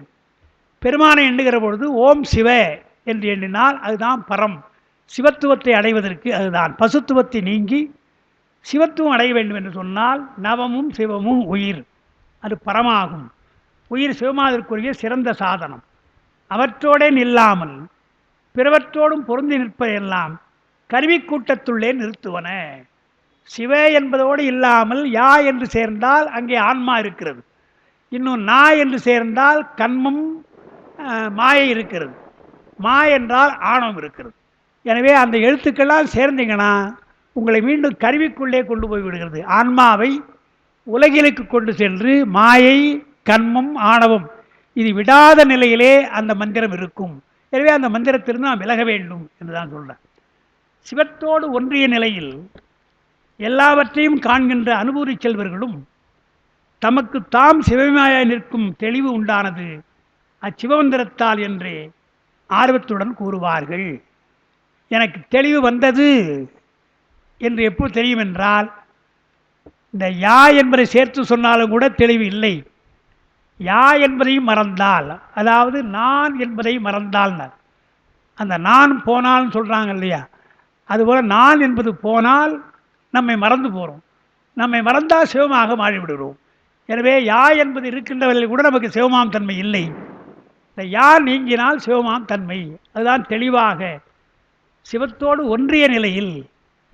பெருமானை எண்ணுகிற பொழுது ஓம் சிவ என்று எண்ணினால் அதுதான் பரம். சிவத்துவத்தை அடைவதற்கு அதுதான். பசுத்துவத்தை நீங்கி சிவத்துவம் அடைய வேண்டும் என்று சொன்னால் நவமும் சிவமும் உயிர், அது பரமாகும். உயிர் சிவமாதற்குரிய சிறந்த சாதனம். அவற்றோடே நில்லாமல் பிறவற்றோடும் பொருந்தி நிற்பதையெல்லாம் கருவிக்கூட்டத்துள்ளே நிறுத்துவன. சிவ என்பதோடு இல்லாமல் யா என்று சேர்ந்தால் அங்கே ஆன்மா இருக்கிறது. இன்னும் நா என்று சேர்ந்தால் கண்மம் மாயை இருக்கிறது. மா என்றால் ஆணவம் இருக்கிறது. எனவே அந்த எழுத்துக்கெல்லாம் சேர்ந்தீங்கன்னா உங்களை மீண்டும் கருவிக்குள்ளே கொண்டு போய் விடுகிறது. ஆன்மாவை உலகிலுக்கு கொண்டு சென்று மாயை கண்மம் ஆணவம் இது விடாத நிலையிலே அந்த மந்திரம் இருக்கும். எனவே அந்த மந்திரத்திலிருந்து நாம் விலக வேண்டும் என்றுதான் சொல்றேன். சிவத்தோடு ஒன்றிய நிலையில் எல்லாவற்றையும் காண்கின்ற அனுபூதி செல்வர்களும் தமக்கு தாம் சிவமாய் நிற்கும் தெளிவு உண்டானது அச்சிவமந்திரத்தால் என்றே ஆர்வத்துடன் கூறுவார்கள். எனக்கு தெளிவு வந்தது என்று எப்போ தெரியும் என்றால், இந்த யா என்பதை சேர்த்து சொன்னாலும் கூட தெளிவு இல்லை. யா என்பதையும் மறந்தால், அதாவது நான் என்பதை மறந்தால், அந்த நான் போனால்னு சொல்கிறாங்க இல்லையா, அதுபோல் நான் என்பது போனால் நம்மை மறந்து போகிறோம். நம்மை மறந்தால் சிவமாக மாறிவிடுகிறோம். எனவே யா என்பது இருக்கின்றவர்கள் கூட நமக்கு சிவமாம் தன்மை இல்லை. இந்த யா நீங்கினால் சிவமாம் தன்மை, அதுதான் தெளிவாக சிவத்தோடு ஒன்றிய நிலையில்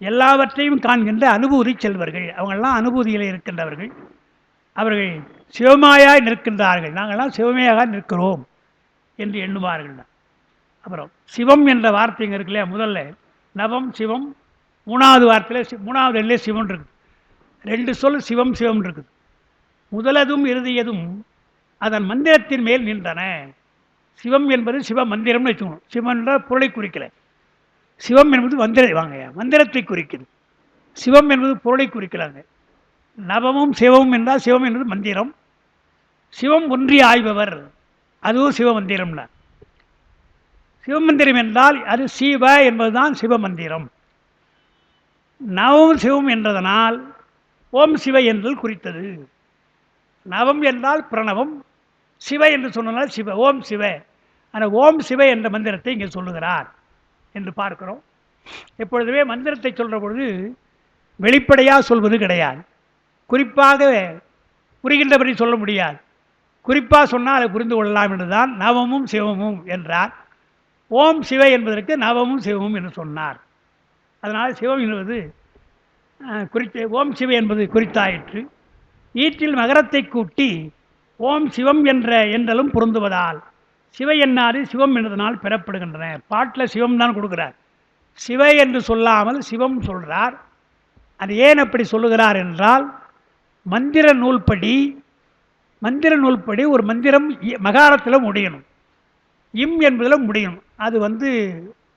எல்லாவற்றையும் காண்கின்ற அனுபூதி செல்வர்கள். அவங்கெல்லாம் அனுபூதியில் இருக்கின்றவர்கள். அவர்கள் சிவமாயாய் நிற்கின்றார்கள். நாங்கள்லாம் சிவமையாக நிற்கிறோம் என்று எண்ணுவார்கள். அப்புறம் சிவம் என்ற வார்த்தை இங்கே இருக்கு இல்லையா, முதல்ல நவம் சிவம், மூணாவது வார்த்தையில் மூணாவது எல்லே சிவம் இருக்குது. ரெண்டு சொல் சிவம் சிவம் இருக்குது. முதலதும் இறுதியதும் அதன் மந்திரத்தின் மேல் நின்றன. சிவம் என்பது சிவ மந்திரம்னு வச்சுக்கணும். சிவம் என்ற பொருளை குறிக்கல. சிவம் என்பது மந்திரத்தை குறிக்குது. சிவம் என்பது பொருளை குறிக்கலாங்க. நவமும் சிவமும் என்றால் சிவம் என்பது மந்திரம். சிவம் ஒன்றி ஆய்பவர், அதுவும் சிவமந்திரம்னா. சிவமந்திரம் என்றால் அது சிவ என்பதுதான் சிவமந்திரம். நவமும் சிவம் என்றதனால் ஓம் சிவ என்றல் குறித்தது. நவம் என்றால் பிரணவம், சிவ என்று சொன்னால் சிவ, ஓம் சிவ. ஆனால் ஓம் சிவ என்ற மந்திரத்தை இங்கே சொல்லுகிறார் என்று பார்க்கிறோம். எப்பொழுதுமே மந்திரத்தை சொல்கிற பொழுது வெளிப்படையாக சொல்வது கிடையாது. குறிப்பாக புரிகின்றபடி சொல்ல முடியாது. குறிப்பாக சொன்னால் அதை புரிந்து கொள்ளலாம் என்றுதான் நவமும் சிவமும் என்றார். ஓம் சிவ என்பதற்கு நவமும் சிவமும் என்று சொன்னார். அதனால் சிவம் என்பது குறித்த, ஓம் சிவ என்பது குறித்தாயிற்று. ஈற்றில் மகரத்தை கூட்டி ஓம் சிவம் என்றலும் பொருந்துவதால் சிவ என்னாது சிவம் என்பதனால் பெறப்படுகின்றன. பாட்டில் சிவம் தான் கொடுக்கிறார், சிவ என்று சொல்லாமல் சிவம் சொல்கிறார். அது ஏன் அப்படி சொல்லுகிறார் என்றால், மந்திர நூல்படி ஒரு மந்திரம் மகாரத்தில் முடியணும், இம் என்பதில் முடியணும். அது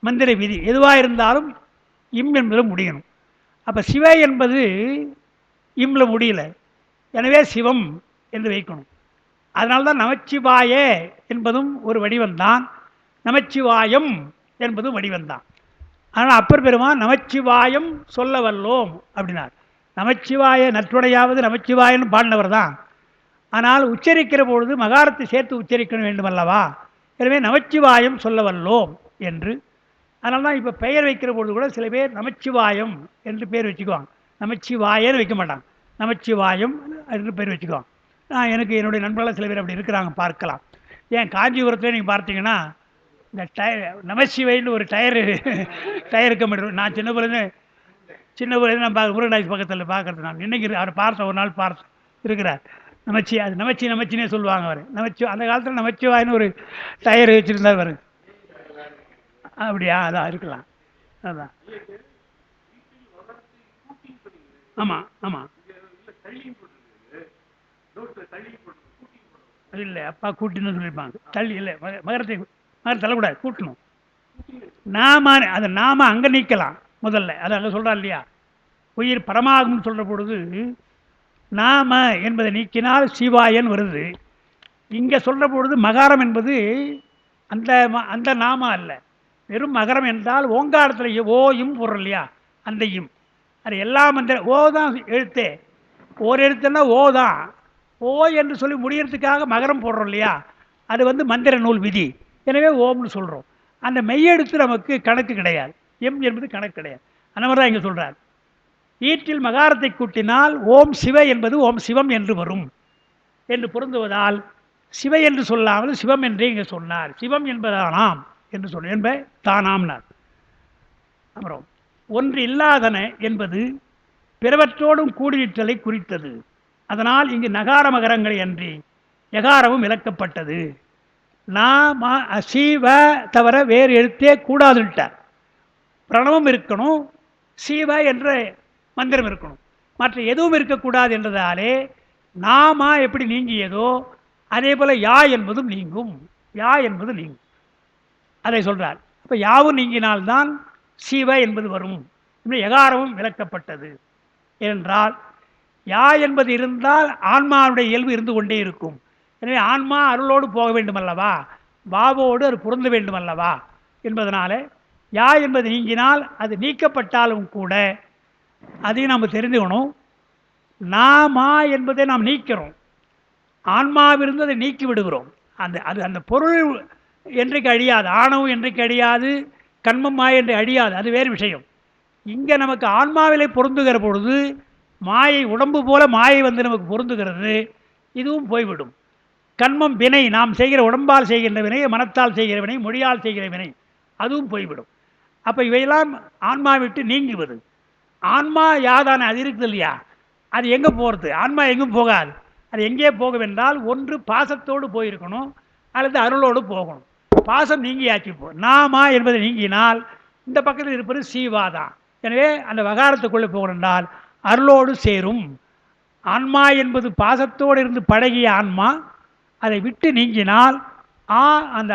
மந்திர விதி. எதுவாக இருந்தாலும் இம் என்பதில் முடியணும். அப்போ சிவ என்பது இம்ல முடியல, எனவே சிவம் என்று வைக்கணும். அதனால்தான் நமச்சிவாய என்பதும் ஒரு வடிவம்தான், நமச்சிவாயம் என்பதும் வடிவம்தான். ஆனால் அப்பர் பெருமான் நமச்சிவாயம் சொல்ல வல்லோம் அப்படின்னார். நமச்சிவாய நற்றுடையாவது நமச்சிவாயன்னு பாடினவர் தான். ஆனால் உச்சரிக்கிற பொழுது மகாரத்தை சேர்த்து உச்சரிக்க வேண்டும் அல்லவா, எனவே நமச்சிவாயம் சொல்ல வல்லோம் என்று. அதனால தான் இப்போ பெயர் வைக்கிற பொழுது கூட சில பேர் நமச்சிவாயம் என்று பேர் வச்சுக்குவாங்க, நமச்சிவாயன்னு வைக்க மாட்டாங்க. நமச்சிவாயம் என்று பேர் வச்சுக்குவோம். நான் எனக்கு என்னுடைய நண்பர்கள் சில பேர் அப்படி இருக்கிறாங்க, பார்க்கலாம். ஏன் காஞ்சிபுரத்தில் நீங்கள் பார்த்தீங்கன்னா இந்த நமச்சிவைன்னு ஒரு டயர் கம்பெனி. நான் சின்ன பிள்ளைங்க நான் முருகடாய்ஸ் பக்கத்தில் பார்க்கறது. நான் இன்னைக்கு அவரை பார்த்தேன், ஒரு நாள் பார்த்து இருக்கிறார். அது நமச்சினே சொல்லுவாங்க. அவர் அந்த காலத்தில் நமச்சிவாயின்னு ஒரு டயர் வச்சுருந்தார் அவர். அப்படியா? அதான் இருக்கலாம். அதான். ஆமாம் ஆமாம். இல்லை, அப்பா கூட்டின்னு சொல்லியிருப்பாங்க. தள்ளி இல்லை, மகரத்தை தள்ளக்கூடாது, கூட்டணும். அதை நாம அங்கே நீக்கலாம் முதல்ல. அதை அங்கே சொல்கிறா இல்லையா, உயிர் பரமாகும்னு சொல்கிற பொழுது நாம என்பதை நீக்கினால் சிவாயன் வருது. இங்கே சொல்கிற பொழுது மகாரம் என்பது அந்த அந்த நாம அல்ல, வெறும் மகரம் என்றால் ஓங்காரத்தில் ஓயும் பொருள் இல்லையா, அந்த இம். அது எல்லாம் அந்த ஓ தான் எழுத்தே. ஒரு எழுத்துன்னா ஓ தான். ஓ என்று சொல்லி முடியறதுக்காக மகரம் போடுறோம் இல்லையா, அது மந்திர நூல் விதி. எனவே ஓம்னு சொல்கிறோம். அந்த மெய்யெழுத்து நமக்கு கணக்கு கிடையாது, எம் என்பது கணக்கு கிடையாது. அந்த மாதிரி தான் இங்கே சொல்கிறார். ஈற்றில் மகாரத்தை கூட்டினால் ஓம் சிவ என்பது ஓம் சிவம் என்று வரும் என்று பொருந்துவதால் சிவ என்று சொல்லாமல் சிவம் என்றே இங்கே சொன்னார். சிவம் என்பதானாம் என்று சொன்ன என்ப தானாம்னார். அப்புறம் ஒன்று இல்லாதன என்பது பிறவற்றோடும் கூடிவிட்டலை குறித்தது. அதனால் இங்கு நகார மகரங்களை அன்றி யகாரமும் விளக்கப்பட்டது. நாம சிவ தவிர வேறு எழுத்தே கூடாதுன்ட்டார். பிரணவம் இருக்கணும், சிவ என்ற மந்திரம் இருக்கணும், மற்ற எதுவும் இருக்கக்கூடாது என்றதாலே நாமா எப்படி நீங்கியதோ அதே போல யா என்பதும் நீங்கும். யா என்பது நீங்கும், அதை சொல்றார். அப்ப யாவும் நீங்கினால்தான் சிவ என்பது வரும். யகாரமும் விளக்கப்பட்டது. என்றால் யா என்பது இருந்தால் ஆன்மாவுடைய இயல்பு இருந்து கொண்டே இருக்கும். எனவே ஆன்மா அருளோடு போக வேண்டும் அல்லவா, வாவோடு அது பொருந்த வேண்டும் அல்லவா என்பதனால யா என்பது நீங்கினால் அது நீக்கப்பட்டாலும் கூட அதையும் நாம் தெரிந்துக்கணும். நாமா என்பதை நாம் நீக்கிறோம், ஆன்மாவிலிருந்து அதை நீக்கி விடுகிறோம். அந்த பொருள் என்றைக்கு அழியாது, ஆணவம் என்றைக்கு அழியாது, கண்மம் மாயை என்று அழியாது, அது வேறு விஷயம். இங்கே நமக்கு ஆன்மாவிலே பொருந்துகிற பொழுது மாயை உடம்பு போல மாயை நமக்கு பொருந்துகிறது, இதுவும் போய்விடும். கண்மம் வினை, நாம் செய்கிற உடம்பால் செய்கின்ற வினை, மனத்தால் செய்கிற வினை, மொழியால் செய்கிற வினை, அதுவும் போய்விடும். அப்போ இவையெல்லாம் ஆன்மா விட்டு நீங்குவது. ஆன்மா யாதானே அது இருக்குது இல்லையா, அது எங்கே போகிறது? ஆன்மா எங்கும் போகாது. அது எங்கே போகவென்றால் ஒன்று பாசத்தோடு போயிருக்கணும், அல்லது அருளோடு போகணும். பாசம் நீங்கியாச்சு. நாமா என்பதை நீங்கினால் இந்த பக்கத்தில் இருப்பது சீவாதான். எனவே அந்த வகாரத்துக்குள்ளே போகணுன்றால் அருளோடு சேரும். ஆன்மா என்பது பாசத்தோடு இருந்து பழகிய ஆன்மா, அதை விட்டு நீங்கினால் அந்த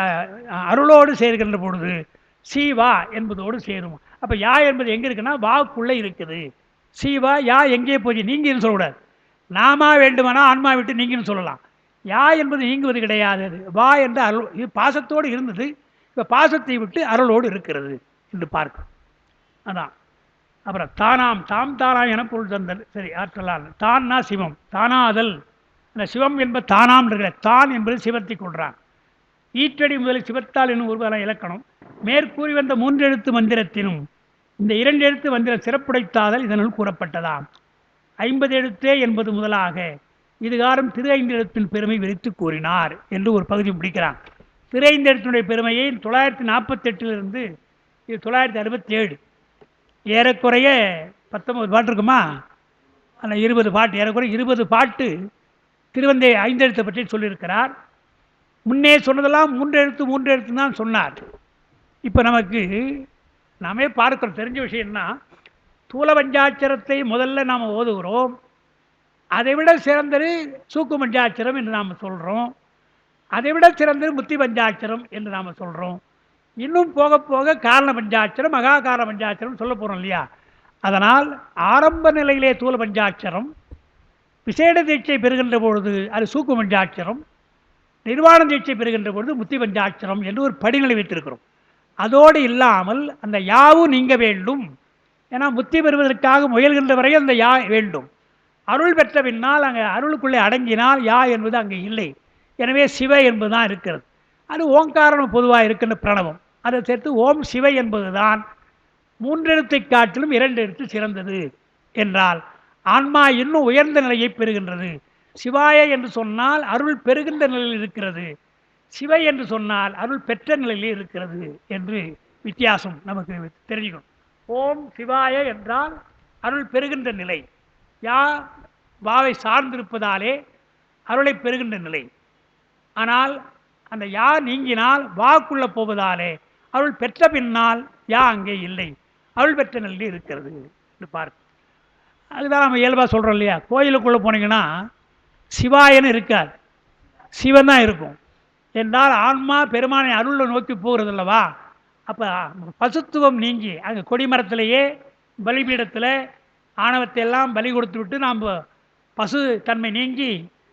அருளோடு சேர்கின்ற பொழுது சீவா என்பதோடு சேரும். அப்போ யா என்பது எங்கே இருக்குன்னா வாக்குள்ளே இருக்குது. சீவா யா எங்கே போய் நீங்கின்னு சொல்லக்கூடாது. நாமா வேண்டுமானா ஆன்மா விட்டு நீங்கின்னு சொல்லலாம். யா என்பது நீங்குவது கிடையாது. வா என்று அருள், இது பாசத்தோடு இருந்தது, இப்போ பாசத்தை விட்டு அருளோடு இருக்கிறது என்று பார்க்க. அதான். அப்புறம் தானாம், தாம் தானாம் என பொருள் தந்தல். சரி, ஆற்றலால் தான்னா சிவம், தானாதல். அந்த சிவம் என்பது தானாம் இருக்கிற தான் என்பது சிவத்தை கொள்றான். ஈற்றடி முதலில் சிவத்தால் என்னும் ஒரு இலக்கணம். மேற்கூறி வந்த 3 எழுத்து மந்திரத்தினும் இந்த 2 எழுத்து மந்திரம் சிறப்புடைத்தாதல் இதனுள் கூறப்பட்டதாம். 50 எழுத்தே என்பது முதலாக இதுகாரம் திரு 5 எழுத்தின் பெருமை விரித்து கூறினார் என்று ஒரு பகுதி முடிக்கிறான். திரு 5 எழுத்தினுடைய பெருமையை 948 இது 967, ஏறக்குறைய 19 பாட்டு இருக்குமா, அந்த 20 பாட்டு, ஏறக்குறைய 20 பாட்டு திருவந்தை 5 எழுத்தை பற்றி சொல்லியிருக்கிறார். முன்னே சொன்னதெல்லாம் 3 எழுத்து தான் சொன்னார். இப்போ நமக்கு நாமே பார்க்கிறோம், தெரிஞ்ச விஷயம்னா தூல பஞ்சாட்சரத்தை முதல்ல நாம் ஓதுகிறோம். அதை விட சிறந்தது சூக்கு பஞ்சாட்சரம் என்று நாம் சொல்கிறோம். அதை விட சிறந்தது முத்தி பஞ்சாட்சரம் என்று நாம் சொல்கிறோம். இன்னும் போக போக காரண பஞ்சாட்சரம், மகா காரண பஞ்சாட்சரம் சொல்ல போகிறோம் இல்லையா. அதனால் ஆரம்ப நிலையிலே தூல பஞ்சாட்சரம், விசேட தீட்சை பெறுகின்ற பொழுது அது சூக்கு பஞ்சாட்சரம், நிர்வாண தீட்சை பெறுகின்ற பொழுது முத்தி பஞ்சாட்சரம் என்று ஒரு படிநிலை வைத்திருக்கிறோம். அதோடு இல்லாமல் அந்த யாவும் நீங்க வேண்டும். ஏன்னா முத்தி பெறுவதற்காக முயல்கின்ற வரை அந்த யா வேண்டும். அருள் பெற்ற பின்னால் அங்கே அருளுக்குள்ளே அடங்கினால் யா என்பது அங்கே இல்லை. எனவே சிவ என்பது தான் இருக்கிறது. அது ஓங்காரம் பொதுவாக இருக்கின்ற பிரணவம். அதை சேர்த்து ஓம் சிவ என்பது தான் 3 எழுத்தை காட்டிலும் 2 எழுத்து சிறந்தது என்றால் ஆன்மா இன்னும் உயர்ந்த நிலையை பெறுகின்றது. சிவாய என்று சொன்னால் அருள் பெறுகின்ற நிலையில் இருக்கிறது, சிவை என்று சொன்னால் அருள் பெற்ற நிலையிலே இருக்கிறது என்று வித்தியாசம் நமக்கு தெரிஞ்சுக்கணும். ஓம் சிவாய என்றால் அருள் பெறுகின்ற நிலை, யா வாவை சார்ந்திருப்பதாலே அருளை பெறுகின்ற நிலை. ஆனால் அந்த யா நீங்கினால் வாக்குள்ள போவதாலே அருள் பெற்ற பின்னால் யா அங்கே இல்லை, அருள் பெற்ற நிலையில் இருக்கிறது என்று பார்க்க. அதுதான் நம்ம இயல்பாக சொல்கிறோம் இல்லையா. கோயிலுக்குள்ளே போனீங்கன்னா சிவாயன்னு இருக்காது, சிவன் தான் இருக்கும். என்றால் ஆன்மா பெருமானை அருளை நோக்கி போகிறது அல்லவா. அப்போ பசுத்துவம் நீங்கி அங்கே கொடிமரத்திலேயே பலிபீடத்தில் ஆணவத்தை எல்லாம் பலி கொடுத்து விட்டு நாம் பசு தன்மை நீங்கி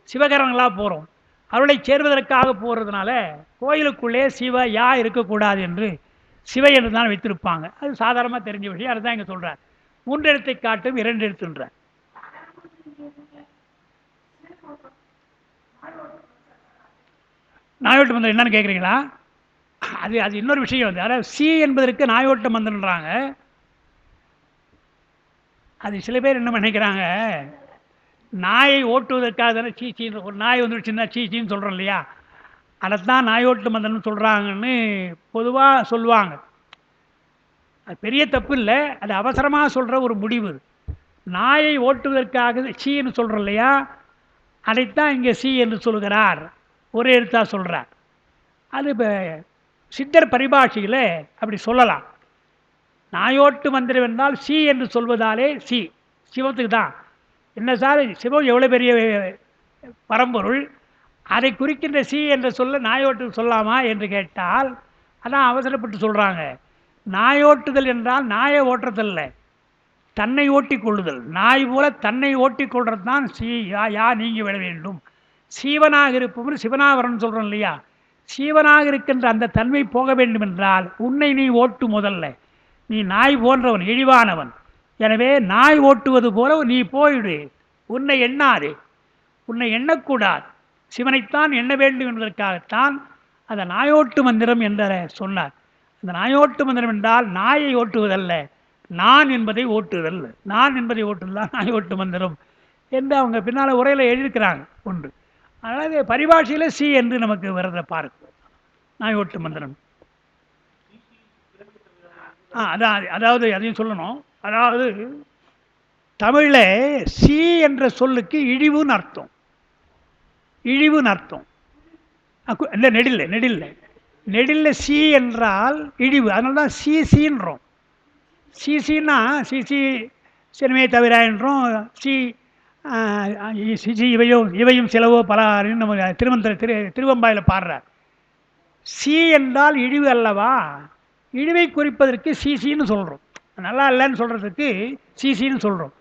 சிவகரங்களாக போகிறோம். அருளை சேர்வதற்காக போகிறதுனால கோயிலுக்குள்ளே சிவ யா இருக்கக்கூடாது என்று சிவை என்று தான் வைத்திருப்பாங்க. அது சாதாரணமாக தெரிஞ்ச விஷயம். அதுதான் இங்கே சொல்கிறார். 3 எழுத்தை காட்டும் 2 எழுத்துன்றார். நாயோட்ட மந்திரம் என்னன்னு கேட்குறீங்களா? அது இன்னொரு விஷயம் வந்து, அதாவது சி என்பதற்கு நாயோட்ட மந்திரன்றாங்க. அது சில பேர் என்ன நினைக்கிறாங்க, நாயை ஓட்டுவதற்காக தானே சீச்சின்னு, ஒரு நாய் வந்துடுச்சுன்னா சீச்சின்னு சொல்கிறோம் இல்லையா, அதைத்தான் நாயோட்டு மந்திரம்னு சொல்கிறாங்கன்னு பொதுவாக சொல்லுவாங்க. அது பெரிய தப்பு இல்லை, அது அவசரமாக சொல்கிற ஒரு முடிவு. நாயை ஓட்டுவதற்காக சீன்னு சொல்கிறோம் இல்லையா, அதைத்தான் இங்கே சி என்று சொல்கிறார், ஒரே எழுத்தாக சொல்கிறார். அது இப்போ சித்தர் பரிபாஷையில் அப்படி சொல்லலாம். நாயோட்டு மந்திரம் என்றால் சி என்று சொல்வதாலே சி சிவத்துக்கு தான். என்ன சார், சிவம் எவ்வளோ பெரிய பரம்பொருள், அதை குறிக்கின்ற சி என்ற சொல்ல நாயோட்டு சொல்லாமா என்று கேட்டால் அதான் அவசரப்பட்டு சொல்கிறாங்க. நாயோட்டுதல் என்றால் நாயை ஓட்டுறதில்லை, தன்னை ஓட்டி கொள்ளுதல். நாய் போல தன்னை ஓட்டி கொள்வது தான் சி யா நீங்கி விட வேண்டும். சீவனாக இருப்பவன் சிவனாவரன் சொல்கிறோம் இல்லையா, சீவனாக இருக்கின்ற அந்த தன்மை போக வேண்டும் என்றால் உன்னை நீ ஓட்டு. முதல்ல நீ நாய் போன்றவன், இழிவானவன். எனவே நாய் ஓட்டுவது போல நீ போயிடு, உன்னை எண்ணாதே, உன்னை எண்ணக்கூடாது, சிவனைத்தான் எண்ண வேண்டும் என்பதற்காகத்தான் அந்த நாயோட்டு மந்திரம் என்ற சொன்னார். அந்த நாயோட்டு மந்திரம் என்றால் நாயை ஓட்டுவதல்ல, நான் என்பதை ஓட்டுதல். நான் என்பதை ஓட்டுதல் தான் நாயோட்டு மந்திரம் என்று அவங்க பின்னால் உரையில் எழுதியிருக்கிறாங்க ஒன்று. அதனால் பரிபாஷையில் சி என்று நமக்கு வரதை பாருங்க, நாயோட்டு மந்திரம். அதாவது அதையும் சொல்லணும். அதாவது தமிழில் சி என்ற சொல்லுக்கு இழிவுன்னு அர்த்தம், இழிவுன்னு அர்த்தம். இல்லை நெடில்ல சி என்றால் இழிவு, அதனால தான் சிசின்றோம். சிசின்னா சிசி சினிமையை தவிர என்றோம். சிசி இவையும் சிலவோ பலன்னு நம்ம திருவம்பாயில் பாடுறார். சி என்றால் இழிவு அல்லவா, இழிவை குறிப்பதற்கு சிசின்னு சொல்கிறோம், நல்லா இல்லைன்னு சொல்கிறதுக்கு சிசின்னு சொல்கிறோம்.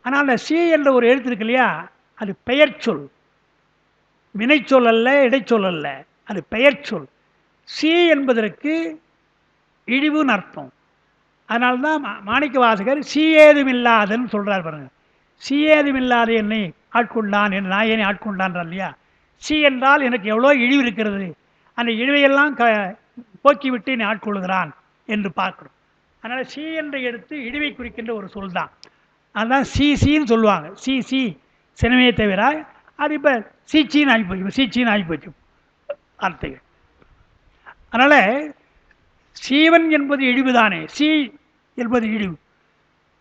ஆனால் அந்த சி என்ற ஒரு எழுத்து இருக்கு இல்லையா, அது பெயர் சொல், வினைச்சொல் அல்ல, இடைச்சொல் அல்ல, அது பெயர் சொல். சி என்பதற்கு இழிவுன்னு அர்த்தம். அதனால்தான் மாணிக்க வாசகர் சி ஏதுமில்லாதன்னு சொல்கிறார் பாருங்க. சி ஏதுமில்லாத என்னை ஆட்கொண்டான், என் நாயனை ஆட்கொண்டான் இல்லையா. சி என்றால் எனக்கு எவ்வளோ இழிவு இருக்கிறது, அந்த இழிவையெல்லாம் போக்கிவிட்டு என்னை ஆட்கொள்கிறான் என்று பார்க்குறோம். அதனால் சி என்ற எழுத்து இழிவை குறிக்கின்ற ஒரு சொல் தான். அதுதான் சின்னு சொல்லுவாங்க. சி சினிமையை தவிர அது இப்போ சீச்சின்னு ஆகிப்போச்சு, சீச்சின்னு ஆகிப்போச்சு வார்த்தைகள். அதனால் சீவன் என்பது இழிவு தானே, சி என்பது இழிவு.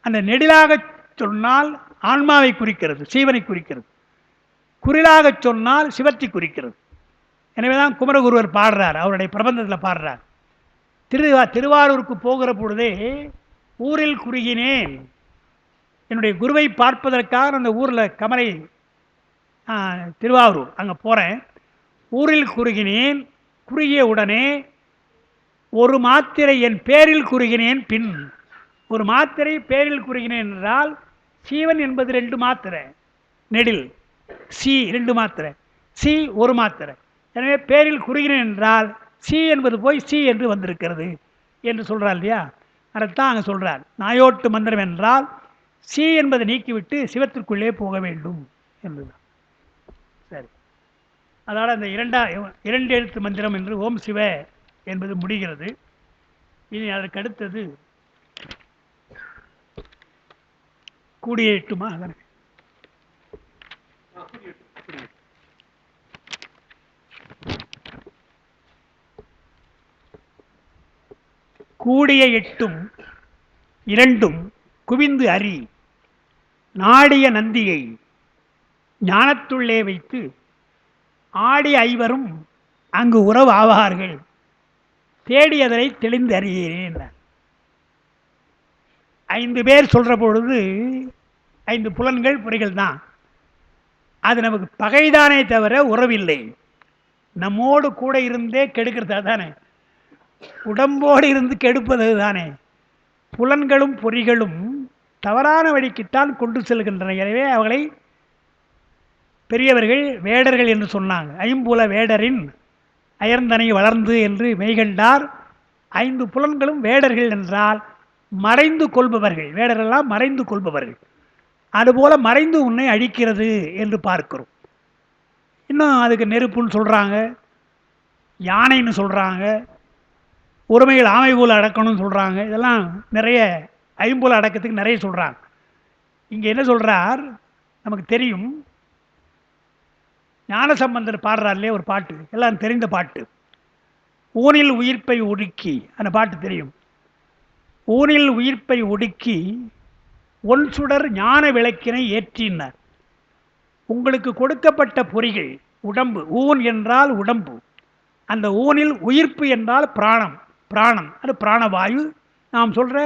அந்த நெடிலாக சொன்னால் ஆன்மாவை குறிக்கிறது, சீவனை குறிக்கிறது. குறிலாக சொன்னால் சிவத்தை குறிக்கிறது. எனவே தான் குமரகுருவர் பாடுறார், அவருடைய பிரபந்தத்தில் பாடுறார். திருவாரூருக்கு போகிற பொழுதே ஊரில் குறுகினேன், என்னுடைய குருவை பார்ப்பதற்காக அந்த ஊரில் கமலை திருவாரூர் அங்கே போகிறேன். ஊரில் குறுகினேன், குறுகிய உடனே ஒரு மாத்திரை என் பேரில் குறுகினேன். பின் ஒரு மாத்திரை பேரில் குறுகினேன் என்றால் சீவன் என்பது 2 மாத்திரை, நெடில் சி 2 மாத்திரை, சி ஒரு மாத்திரை. எனவே பேரில் குறுகினேன் என்றால் சி என்பது போய் சி என்று வந்திருக்கிறது என்று சொல்கிறார் இல்லையா. அதைத்தான் அங்கே சொல்கிறார். நாயோட்டு மந்திரம் என்றால் சி என்பதை நீக்கிவிட்டு சிவத்திற்குள்ளே போக வேண்டும் என்பதுதான். சரி, அதனால் அந்த 2 எழுத்து மந்திரம் என்று ஓம் சிவ என்பது முடிகிறது. இனி அதற்கு அடுத்தது கூடிய எட்டுமா அதானே? கூடிய எட்டும் இரண்டும் குவிந்து அறி நாடிய நந்தியை ஞானத்துள்ளே வைத்து ஆடி ஐவரும் அங்கு உறவு ஆவார்கள் தேடியதனை தெளிந்து அறிகிறேன். 5 பேர் சொல்ற பொழுது 5 புலன்கள் பொறிகள் தான். அது நமக்கு பகைதானே தவிர உறவில்லை. நம்மோடு கூட இருந்தே கெடுக்கிறதா தானே, உடம்போடு இருந்து கெடுப்பது தானே. புலன்களும் பொறிகளும் தவறான வழிக்குத்தான் கொண்டு செல்கின்றன. எனவே அவர்களை பெரியவர்கள் வேடர்கள் என்று சொன்னாங்க. ஐம்புல வேடரின் அயர்ந்தனை வளர்ந்து என்று மெய்கண்டார். 5 புலன்களும் வேடர்கள் என்றால் மறைந்து கொள்பவர்கள். வேடரெல்லாம் மறைந்து கொள்பவர்கள். அதுபோல மறைந்து உன்னை அழிக்கிறது என்று பார்க்கிறோம். இன்னும் அதுக்கு நெருப்புன்னு சொல்கிறாங்க, யானைன்னு சொல்கிறாங்க, ஒருமைகள் ஆமை போல அடக்கணும்னு சொல்கிறாங்க. இதெல்லாம் நிறைய ஐம்புல அடக்கத்துக்கு நிறைய சொல்கிறாங்க. இங்கே என்ன சொல்கிறார் நமக்கு தெரியும். ஞானசம்பந்தர் பாடுறாருலே ஒரு பாட்டு, எல்லாம் தெரிந்த பாட்டு. ஊனில் உயிர்ப்பை ஒடுக்கி, அந்த பாட்டு தெரியும். ஊனில் உயிர்ப்பை ஒடுக்கி ஒன் சுடர் ஞான விளக்கினை ஏற்றினார். உங்களுக்கு கொடுக்கப்பட்ட பொறிகள் உடம்பு. ஊன் என்றால் உடம்பு. அந்த ஊனில் உயிர்ப்பு என்றால் பிராணம். பிராணம் அது பிராணவாயு. நாம் சொல்கிற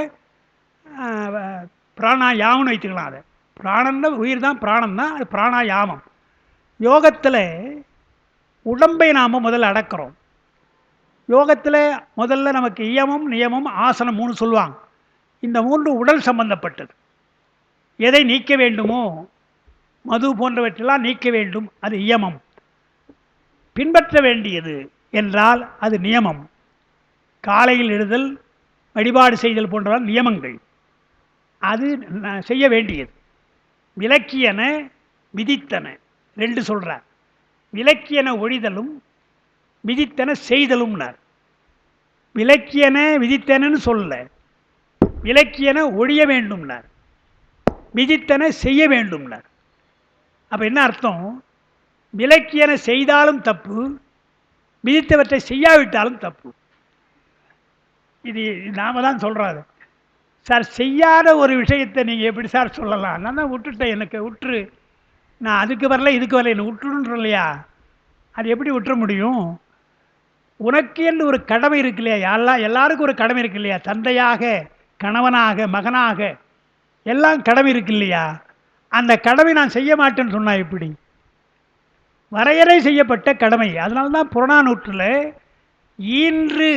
பிராணாயாமம்னு வைத்துக்கலாம். அதை பிராணம்னா உயிர் தான், பிராணம் தான், அது பிராணாயாமம். யோகத்தில் உடம்பை நாம் முதல்ல அடக்கிறோம். யோகத்தில் முதல்ல நமக்கு இயமம் நியமம் ஆசனம் 3 சொல்லுவாங்க. இந்த 3 உடல் சம்பந்தப்பட்டது. எதை நீக்க வேண்டுமோ மது போன்றவற்றெல்லாம் நீக்க வேண்டும், அது இயமம். பின்பற்ற வேண்டியது என்றால் அது நியமம். காலையில் எழுதல், வழிபாடு செய்தல் போன்றவர்கள் நியமங்கள், அது செய்ய வேண்டியது. விலக்கியன விதித்தன 2 சொல்கிறார். விலக்கியன ஒழிதலும் விதித்தன செய்தலும்னார். விலக்கியன விதித்தனன்னு சொல்ல, விலக்கியன ஒழிய வேண்டும்னார், விதித்தன செய்ய வேண்டும்னார். அப்போ என்ன அர்த்தம்? விலக்கியன செய்தாலும் தப்பு, விதித்தவற்றை செய்யாவிட்டாலும் தப்பு. இது நாம தான் சொல்கிறாரு. சார் செய்யாத ஒரு விஷயத்தை நீங்கள் எப்படி சார் சொல்லலாம்? நான் தான் விட்டுட்டேன், எனக்கு விட்டுரு, நான் அதுக்கு வரல இதுக்கு வரல, என்ன விட்டுருன்ற இல்லையா? அது எப்படி விட்டுற முடியும்? உனக்கு என்று ஒரு கடமை இருக்கு இல்லையா? எல்லாருக்கும் ஒரு கடமை இருக்கு இல்லையா? தந்தையாக, கணவனாக, மகனாக எல்லாம் கடமை இருக்கு இல்லையா? அந்த கடமை நான் செய்ய மாட்டேன்னு சொன்னா எப்படி? வரையறை செய்யப்பட்ட கடமை. அதனால தான் புறநானூற்றில் ஈன்று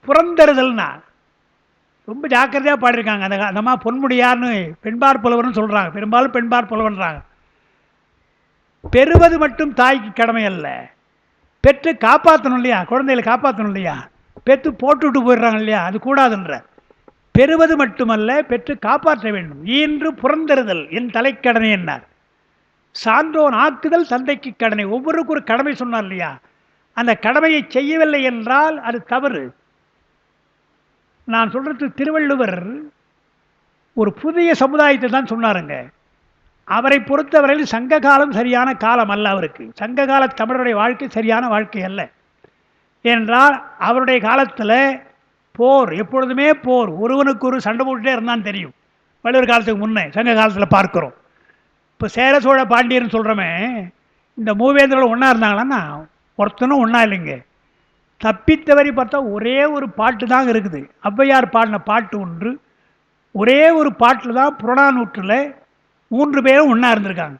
புறந்தறுதல்னா ரொம்ப ஜாக்கிரதையாக பாடியிருக்காங்க. அந்த அம்மா பொன்முடியார்னு பெண்பார் புலவர்னு சொல்கிறாங்க. பெரும்பாலும் பெண்பார் புலவன்றாங்க. பெறுவது மட்டும் தாய்க்கு கடமை அல்ல, பெற்று காப்பாற்றணும் இல்லையா? குழந்தைகளை காப்பாற்றணும் இல்லையா? பெற்று போட்டுவிட்டு போயிடுறாங்க இல்லையா? அது கூடாதுன்ற. பெறுவது மட்டுமல்ல, பெற்று காப்பாற்ற வேண்டும். ஈன்று புறந்தறுதல் என் தலைக்கடனை என்னார். சான்றோன் ஆக்குதல் தந்தைக்கு கடனை. ஒவ்வொருக்கும் ஒரு கடமை சொன்னார் இல்லையா? அந்த கடமையை செய்யவில்லை என்றால் அது தவறு. நான் சொல்றது திருவள்ளுவர் ஒரு புதிய சமுதாயத்தை தான் சொன்னாருங்க. அவரை பொறுத்தவரையில் சங்க காலம் சரியான காலம் அல்ல. அவருக்கு சங்க கால தமிழருடைய வாழ்க்கை சரியான வாழ்க்கை அல்ல. என்றால் அவருடைய காலத்தில் போர், எப்பொழுதுமே போர், ஒருவனுக்கு ஒரு சண்டை போட்டுட்டே இருந்தான்னு தெரியும். வள்ளுவர் காலத்துக்கு முன்னே சங்க காலத்தில் பார்க்குறோம். இப்போ சேர சோழ பாண்டியர்னு சொல்கிறோமே, இந்த மூவேந்தர்கள் ஒன்றா இருந்தாங்களான்னா ஒருத்தனும் ஒன்றா இல்லைங்க. தப்பித்தவரி பார்த்தா ஒரே ஒரு பாட்டு தாங்க இருக்குது. ஔவையார் பாடின பாட்டு ஒன்று. ஒரே ஒரு பாட்டில் தான் புறநானூற்றில் 3 பேரும் ஒன்றா இருந்திருக்காங்க.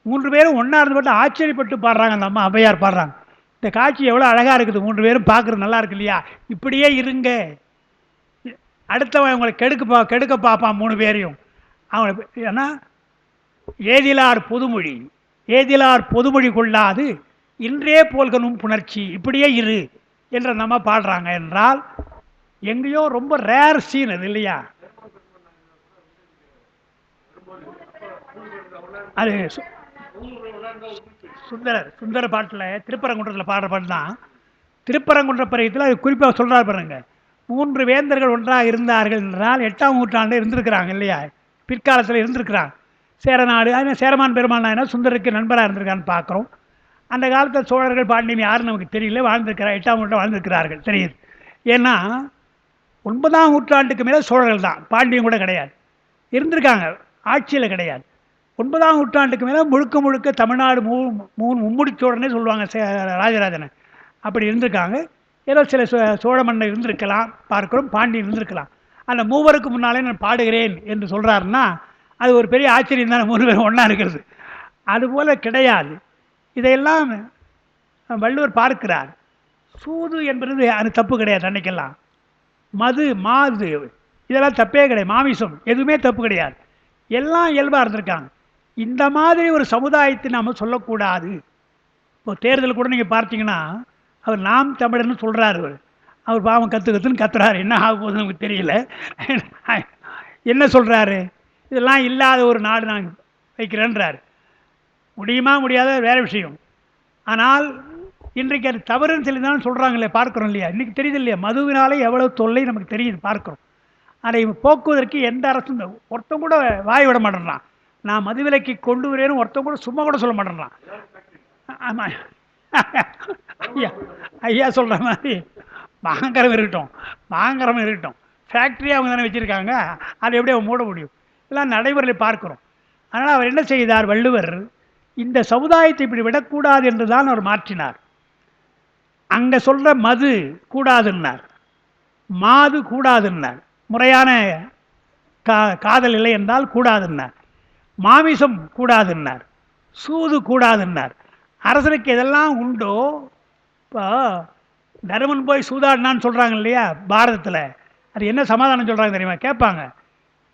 3 பேரும் ஒன்றா இருந்து மட்டும் ஆச்சரியப்பட்டு பாடுறாங்க. அந்த அம்மா ஔவையார் பாடுறாங்க, இந்த காட்சி எவ்வளோ அழகாக இருக்குது, 3 பேரும் பார்க்குறது நல்லா இருக்கு இல்லையா? இப்படியே இருங்க, அடுத்தவன் அவங்களை கெடுக்க பார்ப்பான் 3 பேரையும். அவங்களை ஏன்னா ஏதிலார் பொதுமொழி, ஏதிலார் பொதுமொழி கொள்ளாது இன்றே போல்கனும் புணர்ச்சி, இப்படியே இரு என்ற நம்ம பாடுறாங்க. என்றால் எங்கேயோ ரொம்ப ரேர் சீன் அது இல்லையா? அது சுந்தர பாட்டில் திருப்பரங்குன்றத்தில் பாடுற பாட்டு தான். திருப்பரங்குன்ற பருவத்தில் அது குறிப்பாக சொல்கிறார் பாருங்க. 3 வேந்தர்கள் ஒன்றாக இருந்தார்கள் என்றால் 8ஆம் நூற்றாண்டு இருந்திருக்கிறாங்க இல்லையா? பிற்காலத்தில் இருந்திருக்கிறாங்க. சேரநாடு சேரமான் பெருமான் என்ன சுந்தருக்கு நண்பராக இருந்திருக்கான்னு பார்க்குறோம். அந்த காலத்தில் சோழர்கள் பாண்டியன் யாரும் நமக்கு தெரியல, வாழ்ந்திருக்கிறார் 8ஆம் நூற்றாண்டு வாழ்ந்திருக்கிறார்கள் தெரியுது. ஏன்னா 9ஆம் நூற்றாண்டுக்கு மேலே சோழர்கள் தான், பாண்டியன் கூட கிடையாது, இருந்திருக்காங்க, ஆட்சியில் கிடையாது. 9ஆம் நூற்றாண்டுக்கு மேலே முழுக்க முழுக்க தமிழ்நாடு மும்முடி சோழனே சொல்லுவாங்க ராஜராஜனை, அப்படி இருந்திருக்காங்க. ஏதோ சில சோழ மன்னர் இருந்திருக்கலாம் பார்க்கிறோம், பாண்டியன் இருந்திருக்கலாம். அந்த மூவருக்கு முன்னாலே நான் பாடுகிறேன் என்று சொல்கிறாருன்னா அது ஒரு பெரிய ஆச்சரியம் தானே, 3 பேரும் ஒன்றா இருக்கிறது. அதுபோல் கிடையாது. இதையெல்லாம் வள்ளுவர் பார்க்கிறார். சூது என்பது அது தப்பு கிடையாது. அன்னைக்கெல்லாம் மது மாது இதெல்லாம் தப்பே கிடையாது, மாமிசம் எதுவுமே தப்பு கிடையாது, எல்லாம் இயல்பாக இருந்திருக்காங்க. இந்த மாதிரி ஒரு சமுதாயத்தை நாம் சொல்லக்கூடாது. இப்போ தேர்தல் கூட நீங்கள் பார்த்தீங்கன்னா அவர் நாம் தமிழர்னு சொல்கிறார். அவர் பாவம் கற்றுன்னு கத்துறாரு, என்ன ஆக போகுது நமக்கு தெரியல. என்ன சொல்கிறாரு, இதெல்லாம் இல்லாத ஒரு நாடு நான் வைக்கிறேன்றார். முடியுமா முடியாத வேறு விஷயம். ஆனால் இன்றைக்கு அது தவறுன்னு சொல்லி தான் சொல்கிறாங்களே, பார்க்குறோம் இல்லையா, இன்றைக்கி தெரியுது இல்லையா, மதுவினாலே எவ்வளோ தொல்லை நமக்கு தெரியுது, பார்க்குறோம். அதை போக்குவதற்கு எந்த அரசும் ஒருத்தம் கூட வாய் விட மாட்டேன்றான். நான் மதுவிலக்கை கொண்டு வரேன்னு ஒருத்தம் கூட சும்மா கூட சொல்ல மாட்டேன்றான். ஆமாம், ஐயா ஐயா சொல்கிற மாதிரி மாங்கரம் இருக்கட்டும், மாங்கரம் இருக்கட்டும், ஃபேக்ட்ரி அவங்க தானே வச்சுருக்காங்க, அதை எப்படி அவங்க மூட முடியும்? இதெல்லாம் நடைமுறையில் பார்க்குறோம். அதனால் அவர் என்ன செய்தார், வள்ளுவர் இந்த சமுதாயத்தை இப்படி விடக்கூடாது என்று தான் அவர் மாற்றினார். அங்கே சொல்கிற மது கூடாதுன்னார், மாது கூடாதுன்னார், முறையான காதல் இல்லை என்றால் கூடாதுன்னார், மாமிசம் கூடாதுன்னார், சூது கூடாதுன்னார். அரசனுக்கு எதெல்லாம் உண்டோ, இப்போ தருமன் போய் சூதாடினான்னு சொல்கிறாங்க இல்லையா பாரதத்தில், அது என்ன சமாதானம் சொல்கிறாங்க தெரியுமா, கேட்பாங்க,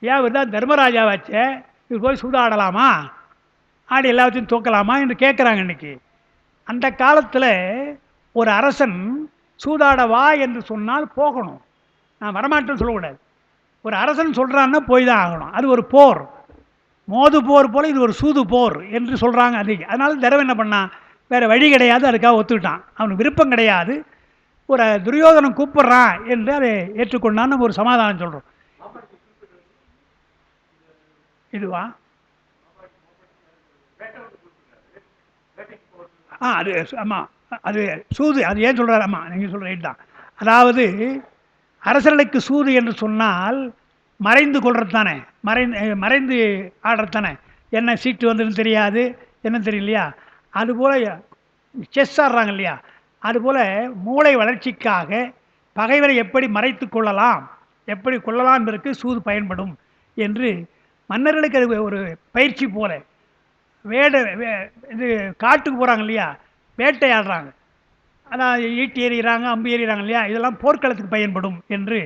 ஏன் இவர் தான் தர்மராஜாவாச்சே, இவர் போய் சூதாடலாமா, ஆடி எல்லாத்தையும் தூக்கலாமா என்று கேட்குறாங்க இன்றைக்கி. அந்த காலத்தில் ஒரு அரசன் சூதாட வா என்று சொன்னால் போகணும், நான் வரமாட்டேன்னு சொல்லக்கூடாது. ஒரு அரசன் சொல்கிறான்னா போய் தான் ஆகணும். அது ஒரு போர், மோது போர் போல் இது ஒரு சூது போர் என்று சொல்கிறாங்க. அதனால தர்மன் என்ன பண்ணான், வேறு வழி கிடையாது, அதுக்காக ஒத்துக்கிட்டான். அவனுக்கு விருப்பம் கிடையாது, ஒரு துரியோதனம் கூப்பிட்றான் என்று அதை ஏற்றுக்கொண்டான்னு நம்ம ஒரு சமாதானம் சொல்கிறோம். இதுவா அது ஆமாம், அது சூது, அது ஏன் சொல்கிறார், ஆமாம் நீங்கள் சொல்கிற ரைட் தான். அதாவது அரசர்களுக்கு சூது என்று சொன்னால் மறைந்து கொள்வது தானே, மறைந்து ஆடுறது தானே, என்ன சீட்டு வந்ததுன்னு தெரியாது, என்ன தெரியலையா. அதுபோல் செஸ் ஆடுறாங்க இல்லையா, அதுபோல் மூளை வளர்ச்சிக்காக பகைவரை எப்படி மறைத்து கொள்ளலாம், எப்படி கொள்ளலாம் என்பதற்கு சூது பயன்படும் என்று மன்னர்களுக்கு அது ஒரு பயிற்சி போல. இது காட்டுக்கு போகிறாங்க இல்லையா, வேட்டையாடுறாங்க, அதான் ஈட்டி எறிகிறாங்க, அம்பு எறிகிறாங்க இல்லையா, இதெல்லாம் போர்க்களத்துக்கு பயன்படும் என்று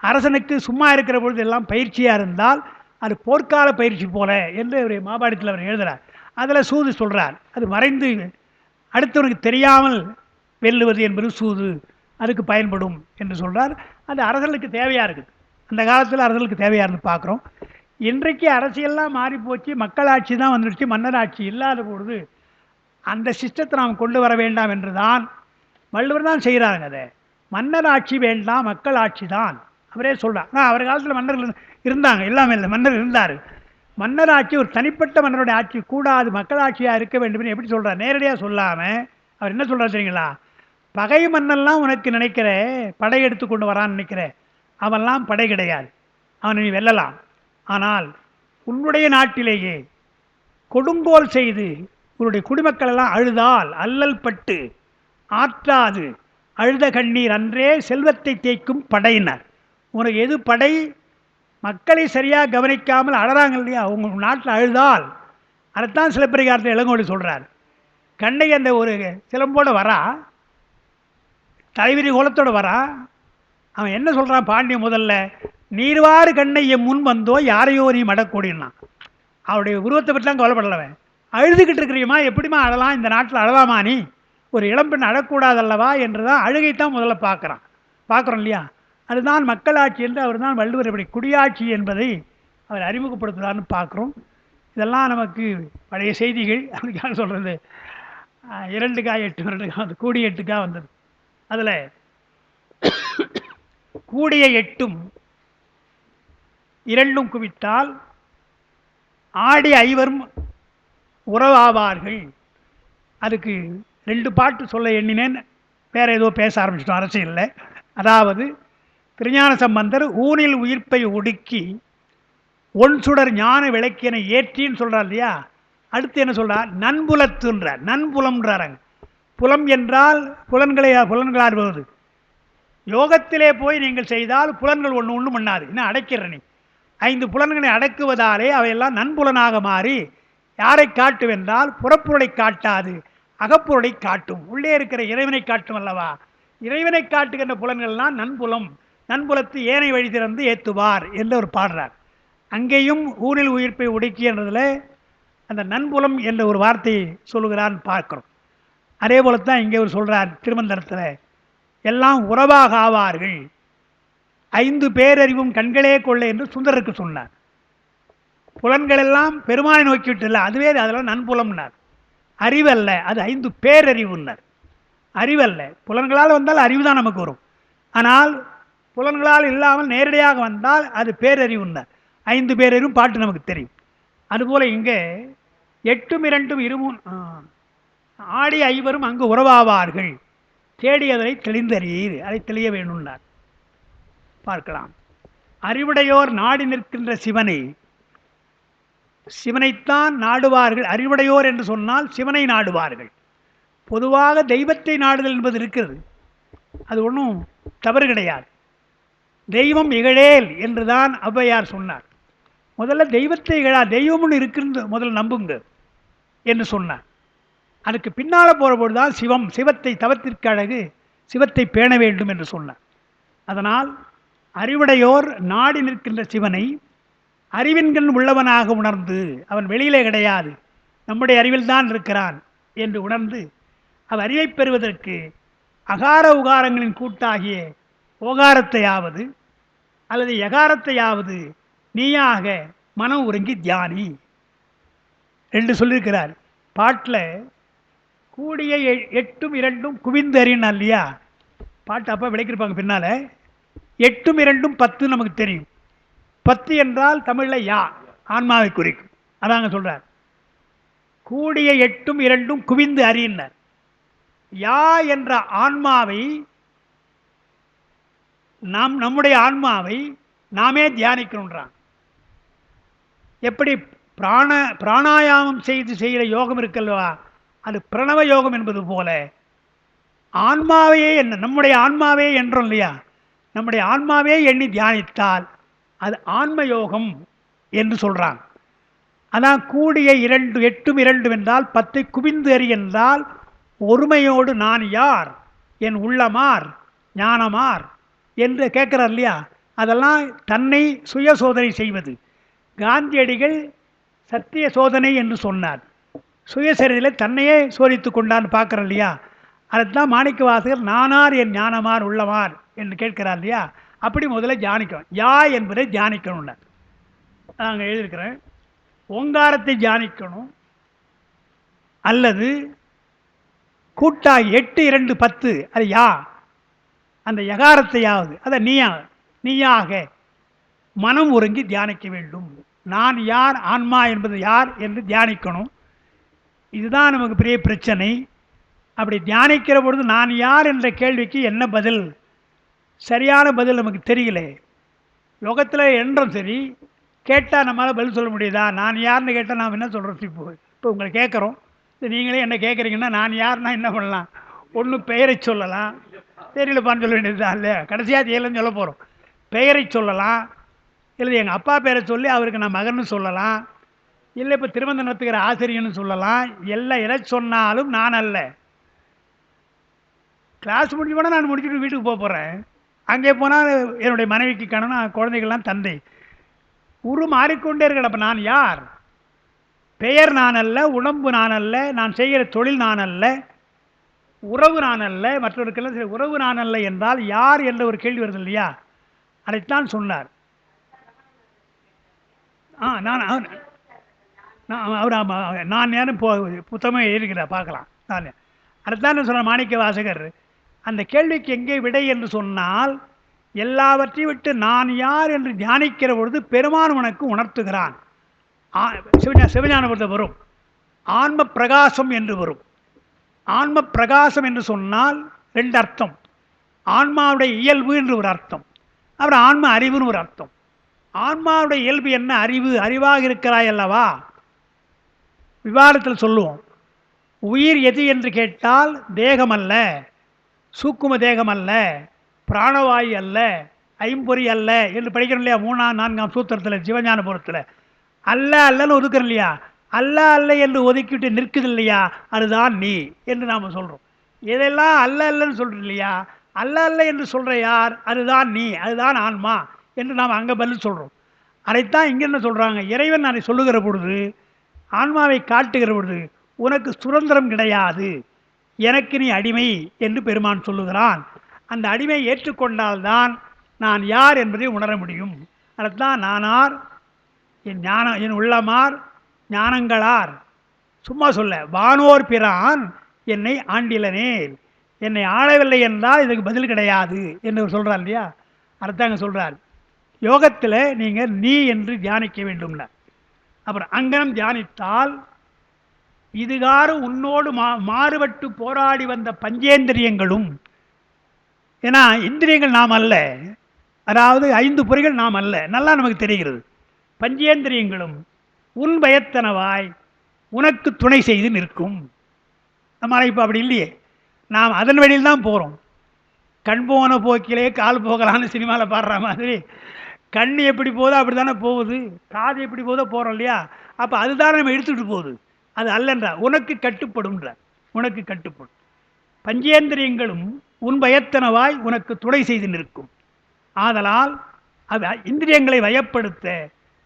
அரசனுக்கு சும்மா இருக்கிற பொழுது எல்லாம் பயிற்சியாக இருந்தால் அது போர்க்கால பயிற்சி போல என்று அவர் மாபாடித்தில் அவர் எழுதுகிறார். அதில் சூது சொல்கிறார், அது மறைந்து அடுத்தவனுக்கு தெரியாமல் வெல்லுவது என்பது சூது, அதுக்கு பயன்படும் என்று சொல்கிறார். அது அரசர்களுக்கு தேவையாக இருக்குது, அந்த காலத்தில் அரசர்களுக்கு தேவையாக இருந்து பார்க்குறோம். இன்றைக்கு அரசியல்லாம் மாறிப்போச்சு, மக்களாட்சி தான் வந்துடுச்சு, மன்னர் ஆட்சி இல்லாத பொழுது அந்த சிஸ்டத்தை நாம் கொண்டு வர வேண்டாம் என்று தான் வள்ளுவர் தான் செய்கிறாங்க. அதை மன்னர் ஆட்சி வேண்டாம், மக்கள் ஆட்சி தான் அவரே சொல்கிறார். ஆனால் அவர் காலத்தில் மன்னர்கள் இருந்தாங்க, எல்லாமே இல்லை, மன்னர் இருந்தார். மன்னர் ஆட்சி ஒரு தனிப்பட்ட மன்னருடைய ஆட்சி கூடாது, மக்கள் ஆட்சியாக இருக்க வேண்டும் எப்படி சொல்கிறார், நேரடியாக சொல்லாமல் அவர் என்ன சொல்கிறார் தெரியுங்களா, பகை மன்னெல்லாம் உனக்கு நினைக்கிற படை எடுத்து கொண்டு வரான்னு நினைக்கிற, அவன்லாம் படை கிடையாது, அவனை நீ வெல்லலாம். ஆனால் உன்னுடைய நாட்டிலேயே கொடுங்கோல் செய்து உன்னுடைய குடிமக்கள் எல்லாம் அழுதால் அல்லல் பட்டு ஆற்றாது அழுத கண்ணீர் அன்றே செல்வத்தை தேய்க்கும் படையினர். உனக்கு எது படை, மக்களை சரியாக கவனிக்காமல் அழறாங்க இல்லையா, உங்கள் நாட்டில் அழுதால், அதைத்தான் சிலப்பதிகாரத்தில் இளங்கோடி சொல்கிறார். கண்ணகி அந்த ஒரு சிலம்போடு வரா, தலைவிரி கோலத்தோடு வரா, அவன் என்ன சொல்கிறான் பாண்டிய முதல்ல, நீர்வாறு கண்ணை என் முன் வந்தோ யாரையோ நீ மடக்கூடினா, அவருடைய உருவத்தை பற்றிலாம் கவலைப்படலவன், அழுதுகிட்டு இருக்கிறியம்மா, எப்படிமா அழலாம், இந்த நாட்டில் அழலாமா, நீ ஒரு இளம்பெண் அழக்கூடாதல்லவா என்று தான் அழுகைத்தான் முதல்ல பார்க்குறோம் இல்லையா. அதுதான் மக்களாட்சி என்று அவர் தான் வள்ளுவர் இப்படி குடியாட்சி என்பதை அவர் அறிமுகப்படுத்துகிறார்னு பார்க்குறோம். இதெல்லாம் நமக்கு பழைய செய்திகள், அதுக்காக சொல்கிறது 2 காய் 8 வருடக்காக அது கூடிய 8க்காக வந்தது. அதில் கூடிய 8ம் 2ம் குவித்தால் ஆடி ஐவரும் உறவாவார்கள். அதுக்கு 2 பாட்டு சொல்ல எண்ணினேன், வேற ஏதோ பேச ஆரம்பிச்சிட்டோம் அரசியலில். அதாவது திருஞான சம்பந்தர் ஊனில் உயிர்ப்பை ஒடுக்கி ஒன் சுடர் ஞான விளக்கினை ஏற்றின்னு சொல்றார் இல்லையா. அடுத்து என்ன சொல்றார்? நன்புலத்துன்றார். நன்புலம்ன்றாங்க. புலம் என்றால் புலன்களால் வருவது. யோகத்திலே போய் நீங்கள் செய்தால் புலன்கள் ஒன்று ஒன்றும் பண்ணாது, இன்னும் அடைக்கிற நீ 5 புலன்களை அடக்குவதாலே அவையெல்லாம் நன்புலனாக மாறி யாரை காட்டுவென்றால் புறப்பொருளை காட்டாது, அகப்பொருளை காட்டும். உள்ளே இருக்கிற இறைவனை காட்டும் அல்லவா. இறைவனை காட்டுகின்ற புலன்கள்லாம் நன்புலம். நன்புலத்து ஏனை வழி திறந்து ஏத்துவார் என்று ஒரு பாடுறார். அங்கேயும் ஊரில் உயிர்ப்பை ஒடுக்கி என்றதில் அந்த நன்புலம் என்ற ஒரு வார்த்தையை சொல்லுகிறான்னு பார்க்கிறோம். அதே போலத்தான் இங்கே ஒரு சொல்கிறார் திருமந்திரத்தில், எல்லாம் உறவாக ஆவார்கள், 5 பேரறிவும் கண்களே கொள்ள என்று சுந்தருக்கு சொன்னார். புலன்கள் எல்லாம் பெருமானை நோக்கிவிட்டு இல்லை, அதுவே அதெல்லாம் நன்புலம்னார். அறிவல்ல, அது 5 பேரறிவுன்னார். அறிவல்ல, புலன்களால் வந்தால் அறிவு தான் நமக்கு வரும். ஆனால் புலன்களால் இல்லாமல் நேரடியாக வந்தால் அது பேரறிவுன்னார். 5 பேரறிவும் பாட்டு நமக்கு தெரியும். அதுபோல் இங்கே 8ம் 2ம் 2 ஆடி ஐவரும் அங்கு உறவாவார்கள், தேடியதை தெளிந்தறியீர், அதை தெளிய வேணும்னார். பார்க்கலாம். அறிவுடையோர் நாடி நிற்கின்ற சிவனை, சிவனைத்தான் நாடுவார்கள். அறிவுடையோர் என்று சொன்னால் சிவனை நாடுவார்கள். பொதுவாக தெய்வத்தை நாடுதல் என்பது இருக்கிறது, அது ஒன்றும் தவறு கிடையாது. தெய்வம் இகழேல் என்றுதான் ஔவையார் சொன்னார். முதல்ல தெய்வத்தை இகழா, தெய்வம் ஒன்று இருக்குன்னு முதல்ல நம்புங்க என்று சொன்னார். அதுக்கு பின்னால் போகிறபோது தான் சிவம், சிவத்தை தவத்திற்கு அழகு, சிவத்தை பேண வேண்டும் என்று சொன்னார். அதனால் அறிவுடையோர் நாடி நிற்கின்ற சிவனை அறிவின்கண் உள்ளவனாக உணர்ந்து, அவன் வெளியிலே கிடையாது, நம்முடைய அறிவில் தான் இருக்கிறான் என்று உணர்ந்து அவ் அறிவை பெறுவதற்கு அகார உகாரங்களின் கூட்டாகிய ஓகாரத்தையாவது அல்லது யகாரத்தையாவது நீயாக மனம் உறங்கி தியானி என்று சொல்லியிருக்கிறார் பாட்டில். கூடிய 8ம் 2ம் குவிந்து அறியணும் இல்லையா, பாட்டு அப்போ விளக்கியிருப்பாங்க பின்னால். 8ம் 2ம் 10 நமக்கு தெரியும். 10 என்றால் தமிழில் யா, ஆன்மாவை குறிக்கும். அதாங்க சொல்கிறார், கூடிய 8ம் 2ம் குவிந்து அறியினார். யா என்ற ஆன்மாவை, நம்முடைய ஆன்மாவை நாமே தியானிக்கணுன்றான். எப்படி பிராணாயாமம் செய்கிற யோகம் இருக்கல்லவா, அது பிரணவ யோகம் என்பது போல ஆன்மாவையே நம்முடைய ஆன்மாவே என்றோம் இல்லையா, நம்முடைய ஆன்மாவே எண்ணி தியானித்தால் அது ஆன்ம யோகம் என்று சொல்கிறாங்க. அதான் கூடிய 8ம் 2 என்றால் 10 குவிந்து அறி என்றால் ஒருமையோடு நான் யார், என் உள்ளமார், ஞானமார் என்று கேட்குறார் இல்லையா. அதெல்லாம் தன்னை சுய சோதனை செய்வது. காந்தியடிகள் சத்திய சோதனை என்று சொன்னார். சுயசரிதில் தன்னையே சோதித்து கொண்டான்னு பார்க்குறோம் இல்லையா. அதுதான் மாணிக்க வாசகர் நானார் என் ஞானமார் உள்ளமார் என்று கேட்கிறார் இல்லையா. அப்படி முதல்ல தியானிக்கணும். யா என்பதை தியானிக்கணும்னார். நாங்கள் எழுதியிருக்கிறேன், ஓங்காரத்தை தியானிக்கணும் அல்லது கூட்டாகி 8 2 10 அது யா, அந்த யகாரத்தையாவது அதை நீயாக மனம் உறங்கி தியானிக்க வேண்டும். நான் யார், ஆன்மா என்பது யார் என்று தியானிக்கணும். இதுதான் நமக்கு பெரிய பிரச்சனை. அப்படி தியானிக்கிற பொழுது நான் யார் என்ற கேள்விக்கு என்ன பதில், சரியான பதில் நமக்கு தெரியல. யோகத்தில் என்றும் சரி, கேட்டால் நம்மளால் பதில் சொல்ல முடியுதா? நான் யாருன்னு கேட்டால் நாம் என்ன சொல்கிறோம்? இப்போ உங்களை கேட்குறோம், நீங்களே என்ன கேட்குறீங்கன்னா நான் யாருன்னா என்ன பண்ணலாம்? ஒன்று பெயரை சொல்லலாம், தெரியலப்பான்னு சொல்ல வேண்டியதுதான் இல்லையா. கடைசியாக தெரியலன்னு சொல்ல போகிறோம். பெயரை சொல்லலாம், இல்லை எங்கள் அப்பா பேரை சொல்லி அவருக்கு நான் மகன்னு சொல்லலாம், இல்லை இப்போ திருமந்தம் நடத்துகிற ஆசிரியன்னு சொல்லலாம். எல்லாம் எதை சொன்னாலும் நான் அல்ல. கிளாஸ் முடிஞ்சு போனால் நான் முடிச்சுட்டு வீட்டுக்கு போக போகிறேன். அங்கே போனால் என்னுடைய மனைவிக்கு கணவன், குழந்தைகள்லாம் தந்தை. உரு மாறிக்கொண்டே இருக்கணும். அப்போ நான் யார்? பெயர் நான் அல்ல, உடம்பு நான் அல்ல, நான் செய்கிற தொழில் நான் அல்ல, உறவு நான் அல்ல, மற்றவருக்கெல்லாம் உறவு நான் அல்ல என்றால் யார் என்ற ஒரு கேள்வி வருது இல்லையா. அதைத்தான் சொன்னார். நான் யாரும் புத்தகமே எழுதிக்கிறேன், பார்க்கலாம். நான் அதைத்தான் சொன்னார் மாணிக்க வாசகர். அந்த கேள்விக்கு எங்கே விடை என்று சொன்னால், எல்லாவற்றையும் விட்டு நான் யார் என்று தியானிக்கிற பொழுது பெருமான் உனக்கு உணர்த்துகிறான். சிவஞானபுரத்தை வரும். ஆன்ம பிரகாசம் என்று வரும். ஆன்ம பிரகாசம் என்று சொன்னால் ரெண்டு அர்த்தம். ஆன்மாவுடைய இயல்பு என்று ஒரு அர்த்தம், அப்புறம் ஆன்ம அறிவுன்னு ஒரு அர்த்தம். ஆன்மாவுடைய இயல்பு என்ன? அறிவு. அறிவாக இருக்கிறாய் அல்லவா? விவாதத்தில் சொல்லுவோம். உயிர் எது என்று கேட்டால் தேகம் அல்ல, சூக்கும தேகம் அல்ல, பிராணவாயு அல்ல, ஐம்பொறி அல்ல என்று படிக்கிறோம் இல்லையா? 3ஆம் 4ஆம் சூத்திரத்தில் சிவஞானபுரத்தில். அல்ல அல்லன்னு ஒதுக்கிறோம் இல்லையா? அல்ல அல்ல என்று ஒதுக்கிட்டு நிற்குது இல்லையா? அதுதான் நீ என்று நாம் சொல்கிறோம். இதெல்லாம் அல்ல அல்லன்னு சொல்கிறோம் இல்லையா? அல்ல அல்ல என்று சொல்கிற யார்? அதுதான் நீ, அதுதான் ஆன்மா என்று நாம் அங்கே பதில் சொல்கிறோம். அதைத்தான் இங்கே என்ன சொல்கிறாங்க? இறைவன் அதை சொல்லுகிற பொழுது, ஆன்மாவை காட்டுகிற பொழுது, உனக்கு சுதந்திரம் கிடையாது, எனக்கு நீ அடிமை என்று பெருமான் சொல்லுகிறான். அந்த அடிமை ஏற்றுக்கொண்டால்தான் நான் யார் என்பதை உணர முடியும். அதைத்தான் நானார், என் உள்ளமார், ஞானங்களார். சும்மா சொல்ல, வானோர் பிரான் என்னை ஆண்டிலனேல், என்னை ஆளவில்லை என்றால் இதுக்கு பதில் கிடையாது என்று சொல்கிறார் இல்லையா? அர்த்தங்க சொல்கிறார். யோகத்தில் நீங்கள் நீ என்று தியானிக்க வேண்டும்ல. அப்புறம் அங்கனம் தியானித்தால் இதுகாறு உன்னோடு மாறுபட்டு போராடி வந்த பஞ்சேந்திரியங்களும், ஏன்னா இந்திரியங்கள் நாம் அல்ல, அதாவது 5 பொறிகள் நாம் அல்ல, நல்லா நமக்கு தெரிகிறது. பஞ்சேந்திரியங்களும் உன் பயத்தனவாய் உனக்கு துணை செய்து நிற்கும். நம்மளால் இப்போ அப்படி இல்லையே, நாம் அதன் வழியில் தான் போகிறோம். கண் போன போக்கிலே கால் போகலான்னு சினிமாவில் பாடுற மாதிரி, கண் எப்படி போதோ அப்படி தானே போகுது, காது எப்படி போதோ போகிறோம் இல்லையா? அப்போ அதுதானே நம்ம எடுத்துகிட்டு போகுது. அது அல்லன்றா, உனக்கு கட்டுப்படும்ன்ற, உனக்கு கட்டுப்படும். பஞ்சேந்திரியங்களும் உன் பயத்தனவாய் உனக்கு துணை செய்து நிற்கும். ஆதலால் அது இந்திரியங்களை வயப்படுத்த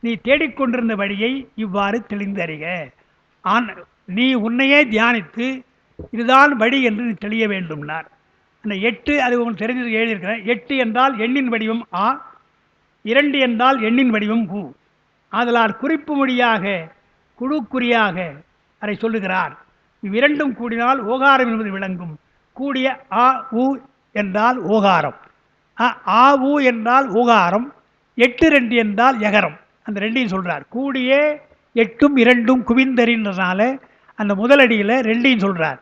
நீ தேடிக்கொண்டிருந்த வழியை இவ்வாறு தெளிந்து அறிக. நீ உன்னையே தியானித்து இதுதான் வழி என்று நீ தெளிய வேண்டும்னார். அந்த 8 அது உங்களுக்கு தெரிஞ்சது எழுதியிருக்கிறேன். 8 என்றால் எண்ணின் வடிவம் ஆ, 2 என்றால் எண்ணின் வடிவம் ஊ. ஆதலால் குறிப்பு மொழியாக குழுக்குறியாக அதை சொல்லுகிறார். இவ்விரண்டும் கூடினால் ஓகாரம் என்பது விளங்கும். கூடிய ஆ ஊ என்றால் ஓகாரம், ஆ ஊ என்றால் ஓகாரம், 8 2 என்றால் எகரம். அந்த ரெண்டையும் சொல்கிறார். கூடிய 8ம் 2ம் குவிந்தறின்றதுனால அந்த முதலடியில் 2ஐயும் சொல்கிறார்.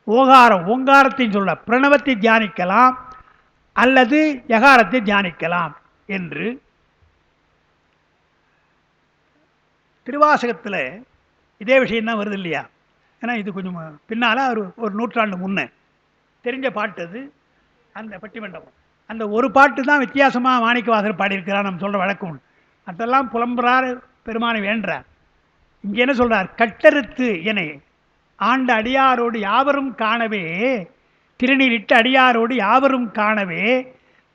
ஓகாரம் ஓங்காரத்தையும் சொல்கிறார். பிரணவத்தை தியானிக்கலாம் அல்லது யகாரத்தை தியானிக்கலாம் என்று திருவாசகத்தில் இதே விஷயம்தான் வருது இல்லையா? ஏன்னா இது கொஞ்சம் பின்னால் ஒரு நூற்றாண்டு முன்னே தெரிஞ்ச பாட்டு அது. அந்த பட்டிமண்டபம், அந்த ஒரு பாட்டு தான் வித்தியாசமாக மாணிக்கவாசகர் பாடியிருக்கிறார். நம்ம சொல்கிற வழக்கம் அதெல்லாம் புலம்புறார், பெருமானை வேண்டார். இங்கே என்ன சொல்கிறார்? கட்டறுத்து என ஆண்ட அடியாரோடு யாவரும் காணவே, திருநீரிட்டு அடியாரோடு யாவரும் காணவே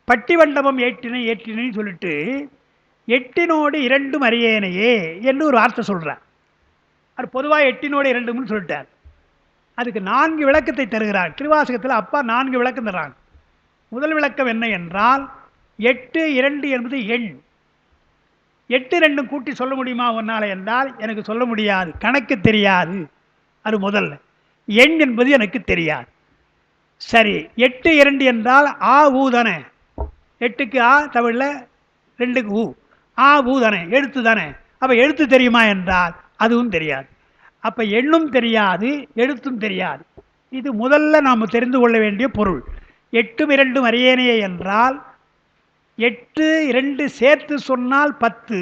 பட்டிமண்டபம் ஏற்றினை சொல்லிட்டு 8னோடு 2ம் அறியேனையே என்று ஒரு வார்த்தை சொல்கிறார். அது பொதுவாக 8னோடு 2ம்னு சொல்லிட்டார். அதுக்கு 4 விளக்கத்தை தருகிறார் திருவாசகத்தில். அப்பா 4 விளக்கம் தர்றாங்க. முதல் விளக்கம் என்ன என்றால், 8 2 என்பது எண். 8 2 கூட்டி சொல்ல முடியுமா ஒன்னால என்றால் எனக்கு சொல்ல முடியாது, கணக்கு தெரியாது. அது முதல்ல. எண் என்பது எனக்கு தெரியாது. சரி, 8 2 என்றால் ஆ ஊ தானே. 8க்கு ஆ தமிழில், 2க்கு ஊ. ஆ ஊ தானே, எழுத்து தானே. அப்போ எழுத்து தெரியுமா என்றால் அதுவும் தெரியாது. அப்போ எண்ணும் தெரியாது, எழுத்தும் தெரியாது. இது முதல்ல நாம் தெரிந்து கொள்ள வேண்டிய பொருள். 8ம் 2ம் அறியேனையே என்றால் 8 2 சேர்த்து சொன்னால் 10.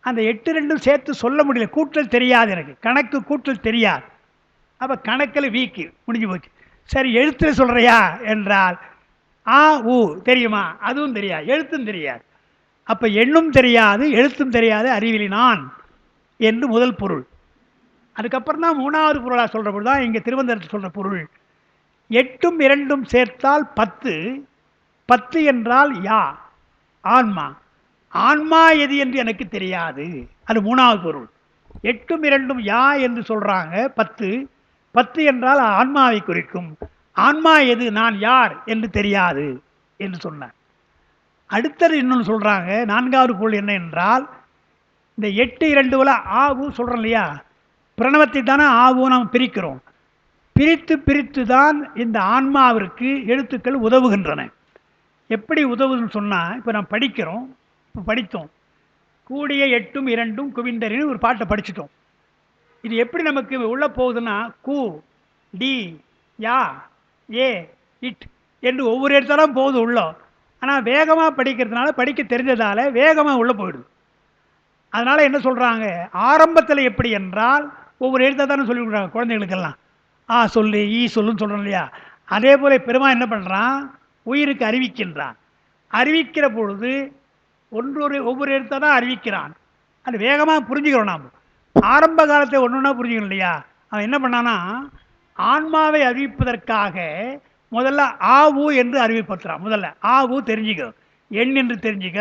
அந்த 8 2ம் சேர்த்து சொல்ல முடியல, கூட்டல் தெரியாது எனக்கு, கணக்கு கூட்டல் தெரியாது. அப்போ கணக்கில் வீக்கு முடிஞ்சு போச்சு. சரி, எழுத்தில் சொல்கிறியா என்றால் ஆ ஊ தெரியுமா? அதுவும் தெரியாது, எழுத்தும் தெரியாது. அப்போ எண்ணும் தெரியாது, எழுத்தும் தெரியாது, அறிவிலி நான் என்று முதல் பொருள். அதுக்கப்புறம் தான் 3வது பொருளாக சொல்கிற பொருள் தான் இங்கே திருவந்தரத்தில் சொல்கிற பொருள். 8ம் 2ம் சேர்த்தால் 10. 10 என்றால் யா, ஆன்மா. ஆன்மா எது என்று எனக்கு தெரியாது. அது 3வது பொருள். 8ம் 2ம் யா என்று சொல்கிறாங்க. 10 10 என்றால் ஆன்மாவை குறிக்கும். ஆன்மா எது, நான் யார் என்று தெரியாது என்று சொன்னார். அடுத்தது இன்னொன்று சொல்கிறாங்க. 4வது பொருள் என்ன என்றால், இந்த 8 2 ஆவு சொல்கிறோம் இல்லையா? பிரணவத்தை தானே ஆவு நாம் பிரிக்கிறோம். பிரித்து தான் இந்த ஆன்மாவிற்கு எழுத்துக்கள் உதவுகின்றன. எப்படி உதவுதுன்னு சொன்னால், இப்போ நாம் படிக்கிறோம். இப்போ படித்தோம், கூடிய எட்டும் இரண்டும் குவிந்தரின்னு ஒரு பாட்டை படிச்சிட்டோம். இது எப்படி நமக்கு உள்ள போகுதுன்னா, கு டி யா ஏ இட் என்று ஒவ்வொரு இடத்தான் போகுது உள்ள. ஆனால் வேகமாக படிக்கிறதுனால, படிக்க தெரிஞ்சதால வேகமாக உள்ளே போயிடுது. அதனால் என்ன சொல்கிறாங்க, ஆரம்பத்தில் எப்படி என்றால் ஒவ்வொரு எழுத்தை தானே சொல்லி கொடுக்குறாங்க குழந்தைகளுக்கெல்லாம். சொல்லு ஈ சொல்லுன்னு சொல்கிறோம் இல்லையா? அதே போல் பெருமான் என்ன பண்ணுறான், உயிருக்கு அறிவிக்கின்றான். அறிவிக்கிற பொழுது ஒவ்வொரு எழுத்தை தான் அறிவிக்கிறான். அது வேகமாக புரிஞ்சுக்கிறோம். நாம் ஆரம்ப காலத்தை ஒன்று ஒன்றா புரிஞ்சுக்கணும் இல்லையா? அவன் என்ன பண்ணான்னா, ஆன்மாவை அறிவிப்பதற்காக முதல்ல ஆவு என்று அறிவிப்படுத்துகிறான். முதல்ல ஆவு தெரிஞ்சுக்க, எண் என்று தெரிஞ்சுக்க,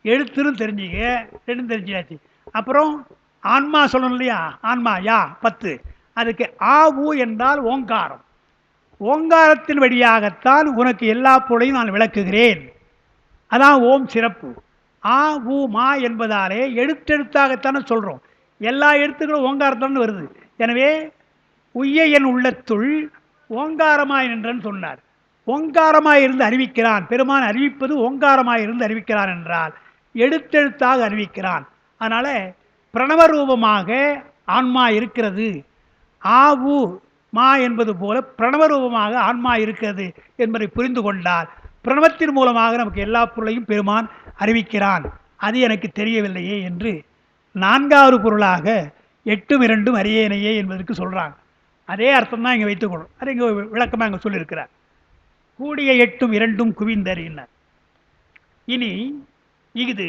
எழுத்துன்னு தெரிஞ்சுக்க, ரெண்டும் தெரிஞ்சாச்சு. அப்புறம் ஆன்மா சொல்லணும் இல்லையா? ஆன்மா யா 10. அதுக்கு ஆவு என்றால் ஓங்காரம். ஓங்காரத்தின் வழியாகத்தான் உனக்கு எல்லா பொருளையும் நான் விளக்குகிறேன். அதான் ஓம் சிறப்பு. ஆ ஊ மா என்பதாலே எழுத்தெழுத்தாகத்தானே சொல்கிறோம். எல்லா எழுத்துக்களும் ஓங்காரத்தானே வருது. எனவே உய்ய என் உள்ளத்துள் ஓங்காரமாய் நின்றன்னு சொன்னார். ஓங்காரமாய் இருந்து அறிவிக்கிறான். பெருமான் அறிவிப்பது ஓங்காரமாய் இருந்து அறிவிக்கிறான் என்றால் எழுத்தெழுத்தாக அறிவிக்கிறான். அதனால் பிரணவ ரூபமாக ஆன்மா இருக்கிறது. ஆவு மா என்பது போல பிரணவ ரூபமாக ஆன்மா இருக்கிறது என்பதை புரிந்து கொண்டால் பிரணவத்தின் மூலமாக நமக்கு எல்லா பொருளையும் பெருமான் அறிவிக்கிறான். அது எனக்கு தெரியவில்லையே என்று 4வது பொருளாக எட்டும் இரண்டும் அறியேனையே என்பதற்கு சொல்கிறாங்க. அதே அர்த்தம் தான் இங்கே வைத்துக்கொள்ளும். அது இங்கே விளக்கமாக இங்கே சொல்லியிருக்கிறார். கூடிய எட்டும் இரண்டும் குவிந்தறினார். இனி இது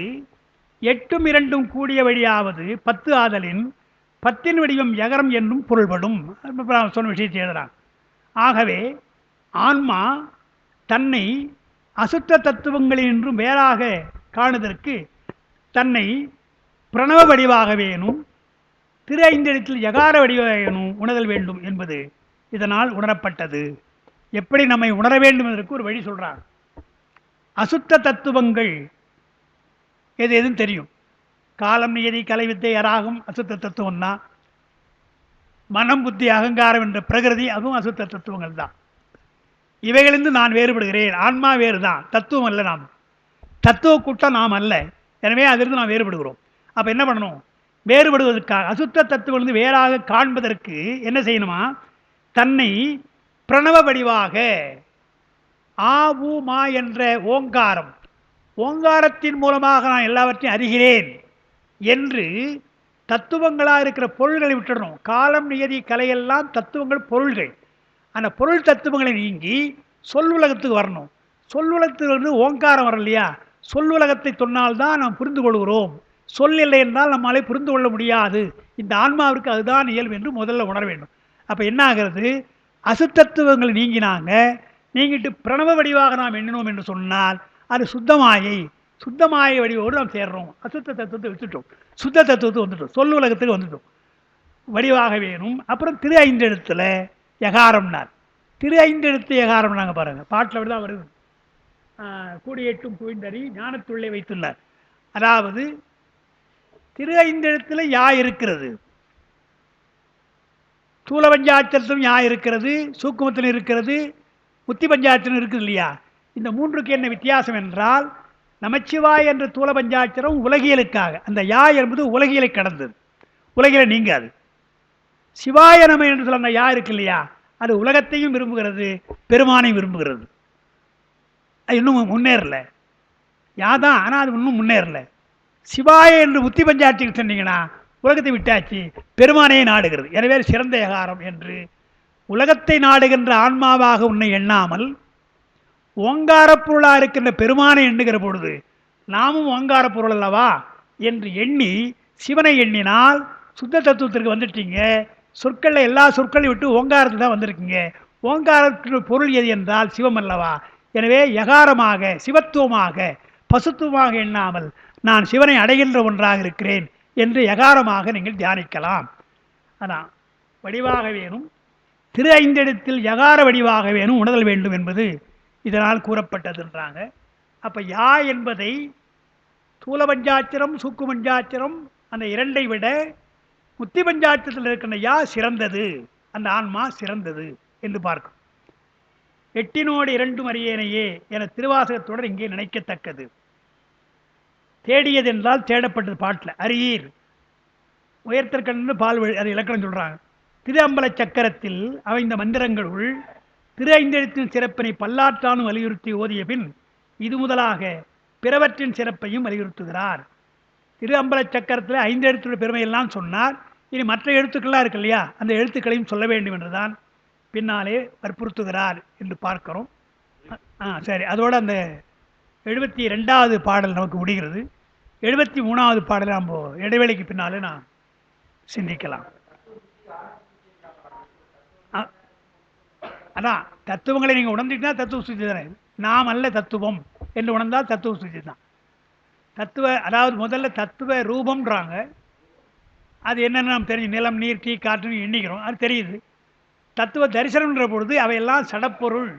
எட்டும் இரண்டும் கூடிய வழியாவது 10 ஆதலின் 10 வடிவம் யகரம் என்னும் பொருள்படும் சொன்ன விஷயத்தை எழுதுறான். ஆகவே ஆன்மா தன்னை அசுத்த தத்துவங்களினின்றும் வேறாக காணுதற்கு தன்னை பிரணவ வடிவாக வேணும், திரு ஐந்தெழுத்தில் யகார வடிவாகணும் உணரல் வேண்டும் என்பது இதனால் உணரப்பட்டது. எப்படி நம்மை உணர வேண்டும் என்பதற்கு ஒரு வழி சொல்றார். அசுத்த தத்துவங்கள் எது எதுன்னு தெரியும். காலம், நியதி, கலைவித்தை, அராகம் அசுத்த தத்துவம் தான். மனம், புத்தி, அகங்காரம் என்ற பிரகிருதி அதுவும் அசுத்த தத்துவங்கள் தான். இவைகளிலிருந்து நான் வேறுபடுகிறேன். ஆன்மா வேறு தான், தத்துவம் அல்ல. நாம் தத்துவ கூட்டம் நாம் அல்ல. எனவே அதிலிருந்து நாம் வேறுபடுகிறோம். அப்போ என்ன பண்ணணும்? வேறுபடுவதற்காக அசுத்த தத்துவம் வேறாக காண்பதற்கு என்ன செய்யணுமா? தன்னை பிரணவ வடிவாக ஆ ஊ மா என்ற ஓங்காரம், ஓங்காரத்தின் மூலமாக நான் எல்லாவற்றையும் அறிகிறேன் என்று தத்துவங்களாக இருக்கிற பொருள்களை விட்டுடணும். காலம், நியதி, கலையெல்லாம் தத்துவங்கள், பொருள்கள். அந்த பொருள் தத்துவங்களை நீங்கி சொல்லுலகத்துக்கு வரணும். சொல்லுலகத்துக்கு ஓங்காரம் வரும் இல்லையா? சொல்லுலகத்தை சொன்னால்தான் நாம் புரிந்து கொள்கிறோம். சொல் இல்லை என்றால் நம்மாலே புரிந்து கொள்ள முடியாது. இந்த ஆன்மாவிற்கு அதுதான் இயல்பு என்று முதல்ல உணர வேண்டும். அப்போ என்ன ஆகிறது? அசுத்தத்துவங்களை நீங்கிட்டு பிரணவ வடிவாக நாம் எண்ணினோம் என்று சொன்னால் அது சுத்தமாயை. சுத்தமாய வடிவோடு நாம் சேர்றோம். அசுத்த தத்துவத்தை விட்டுட்டோம், சுத்த தத்துவத்தை வந்துட்டோம், சொல் உலகத்துக்கு வந்துட்டோம். வடிவாக வேணும். அப்புறம் திரு ஐந்தெழுத்துல யகாரம்னார். திரு ஐந்தெழுத்து யகாரம் நாங்கள் பாருங்க, பாட்டில் விட தான் வருது. கூடியேட்டும் குவிந்தறி ஞானத்துள்ளே வைத்துள்ளார். அதாவது திரு ஐந்தெழுத்துல யா இருக்கிறது, தூல பஞ்சாட்சரத்திலும் யா இருக்கிறது, சூக்குமத்திலும் இருக்கிறது, முத்தி பஞ்சாட்சரம் இருக்குது இல்லையா? இந்த மூன்றுக்கு என்ன வித்தியாசம் என்றால், நமச்சிவாய் என்ற தூல பஞ்சாட்சரம் உலகியலுக்காக, அந்த யா என்பது உலகியலை கடந்தது, உலகில நீங்காது. சிவாய நம என்று சொல்ல அந்த யா இருக்கு இல்லையா, அது உலகத்தையும் விரும்புகிறது, பெருமானையும் விரும்புகிறது. அது இன்னும் முன்னேறல. யாதான், ஆனால் அது இன்னும் முன்னேறல. சிவாய என்று முத்தி பஞ்சாட்சிக்கு சொன்னீங்கன்னா உலகத்தை விட்டாச்சு, பெருமானையே நாடுகிறது. எனவே சிறந்த யகாரம் என்று உலகத்தை நாடுகின்ற ஆன்மாவாக உன்னை எண்ணாமல் ஓங்காரப் பொருளாக இருக்கின்ற பெருமானை எண்ணுகிற பொழுது நாமும் ஓங்கார பொருள் அல்லவா என்று எண்ணி சிவனை எண்ணினால் சுத்த தத்துவத்திற்கு வந்துட்டீங்க. சொற்களில் எல்லா சொற்களையும் விட்டு ஓங்காரத்துக்கு தான் வந்திருக்கீங்க. ஓங்காரத்திற்கு பொருள் எது என்றால் சிவம் அல்லவா? எனவே யகாரமாக, சிவத்துவமாக, பசுத்துவமாக எண்ணாமல் நான் சிவனை அடைகின்ற ஒன்றாக இருக்கிறேன் என்று யகாரமாக நீங்கள் தியானிக்கலாம். அதான் வடிவாக வேணும், திரு ஐந்தெழுத்தில் யகார வடிவாக வேணும் உணரல் வேண்டும் என்பது இதனால் கூறப்பட்டதுன்றாங்க. அப்போ யா என்பதை தூல பஞ்சாட்சரம், சூக்கு பஞ்சாட்சரம் அந்த இரண்டை விட முத்தி பஞ்சாட்சரத்தில் இருக்கின்ற யா சிறந்தது, அந்த ஆன்மா சிறந்தது என்று பார்க்கும். எட்டினோடு இரண்டும் அறியேனையே என திருவாசகத்தோடு இங்கே நினைக்கத்தக்கது. தேடியது என்றால் தேடப்பட்டது. பாட்டில் அரியீர் உயர்த்தற்கண்ணு பால் வழி, அது இலக்கணம் சொல்றாங்க. திரு அம்பல சக்கரத்தில் அமைந்த மந்திரங்களுள் திரு ஐந்தெழுத்தின் சிறப்பினை பல்லாற்றானும் வலியுறுத்தி ஓதிய பின் இது முதலாக பிறவற்றின் சிறப்பையும் வலியுறுத்துகிறார். திரு அம்பல சக்கரத்தில் 5 எழுத்துடைய பெருமையெல்லாம் சொன்னார். இனி மற்ற எழுத்துக்கள்லாம் இருக்கு இல்லையா, அந்த எழுத்துக்களையும் சொல்ல வேண்டும் என்றுதான் பின்னாலே வற்புறுத்துகிறார் என்று பார்க்கிறோம். சரி, அதோட அந்த 72வது பாடல் நமக்கு முடிகிறது. 73வது பாடலை நம்ம இடைவெளிக்கு பின்னாலே நான் சிந்திக்கலாம். அதான் தத்துவங்களை நீங்கள் உணர்ந்துட்டா தத்துவ சுத்தி தானே. நாம் அல்ல தத்துவம் என்று உணர்ந்தால் தத்துவ சுத்தி தான். தத்துவ, அதாவது முதல்ல தத்துவ ரூபம்ன்றாங்க. அது என்னென்னு நாம் தெரிஞ்சு, நிலம் நீர் தீ காற்றுன்னு எண்ணிக்கிறோம், அது தெரியுது. தத்துவ தரிசனம்ன்ற பொழுது அவையெல்லாம் சடப்பொருள்,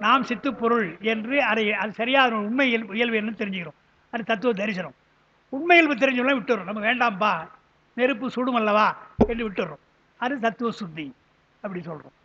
நாம் சித்துப்பொருள் என்று அதை அது சரியாக உண்மை இயல்பு என்ன தெரிஞ்சுக்கிறோம். அது தத்துவ தரிசனம். உண்மை இயல்பு தெரிஞ்சவெல்லாம் விட்டுறோம். நம்ம வேண்டாம்ப்பா, நெருப்பு சுடும் அல்லவா என்று விட்டுறோம். அது தத்துவ சுத்தி அப்படி சொல்கிறோம்.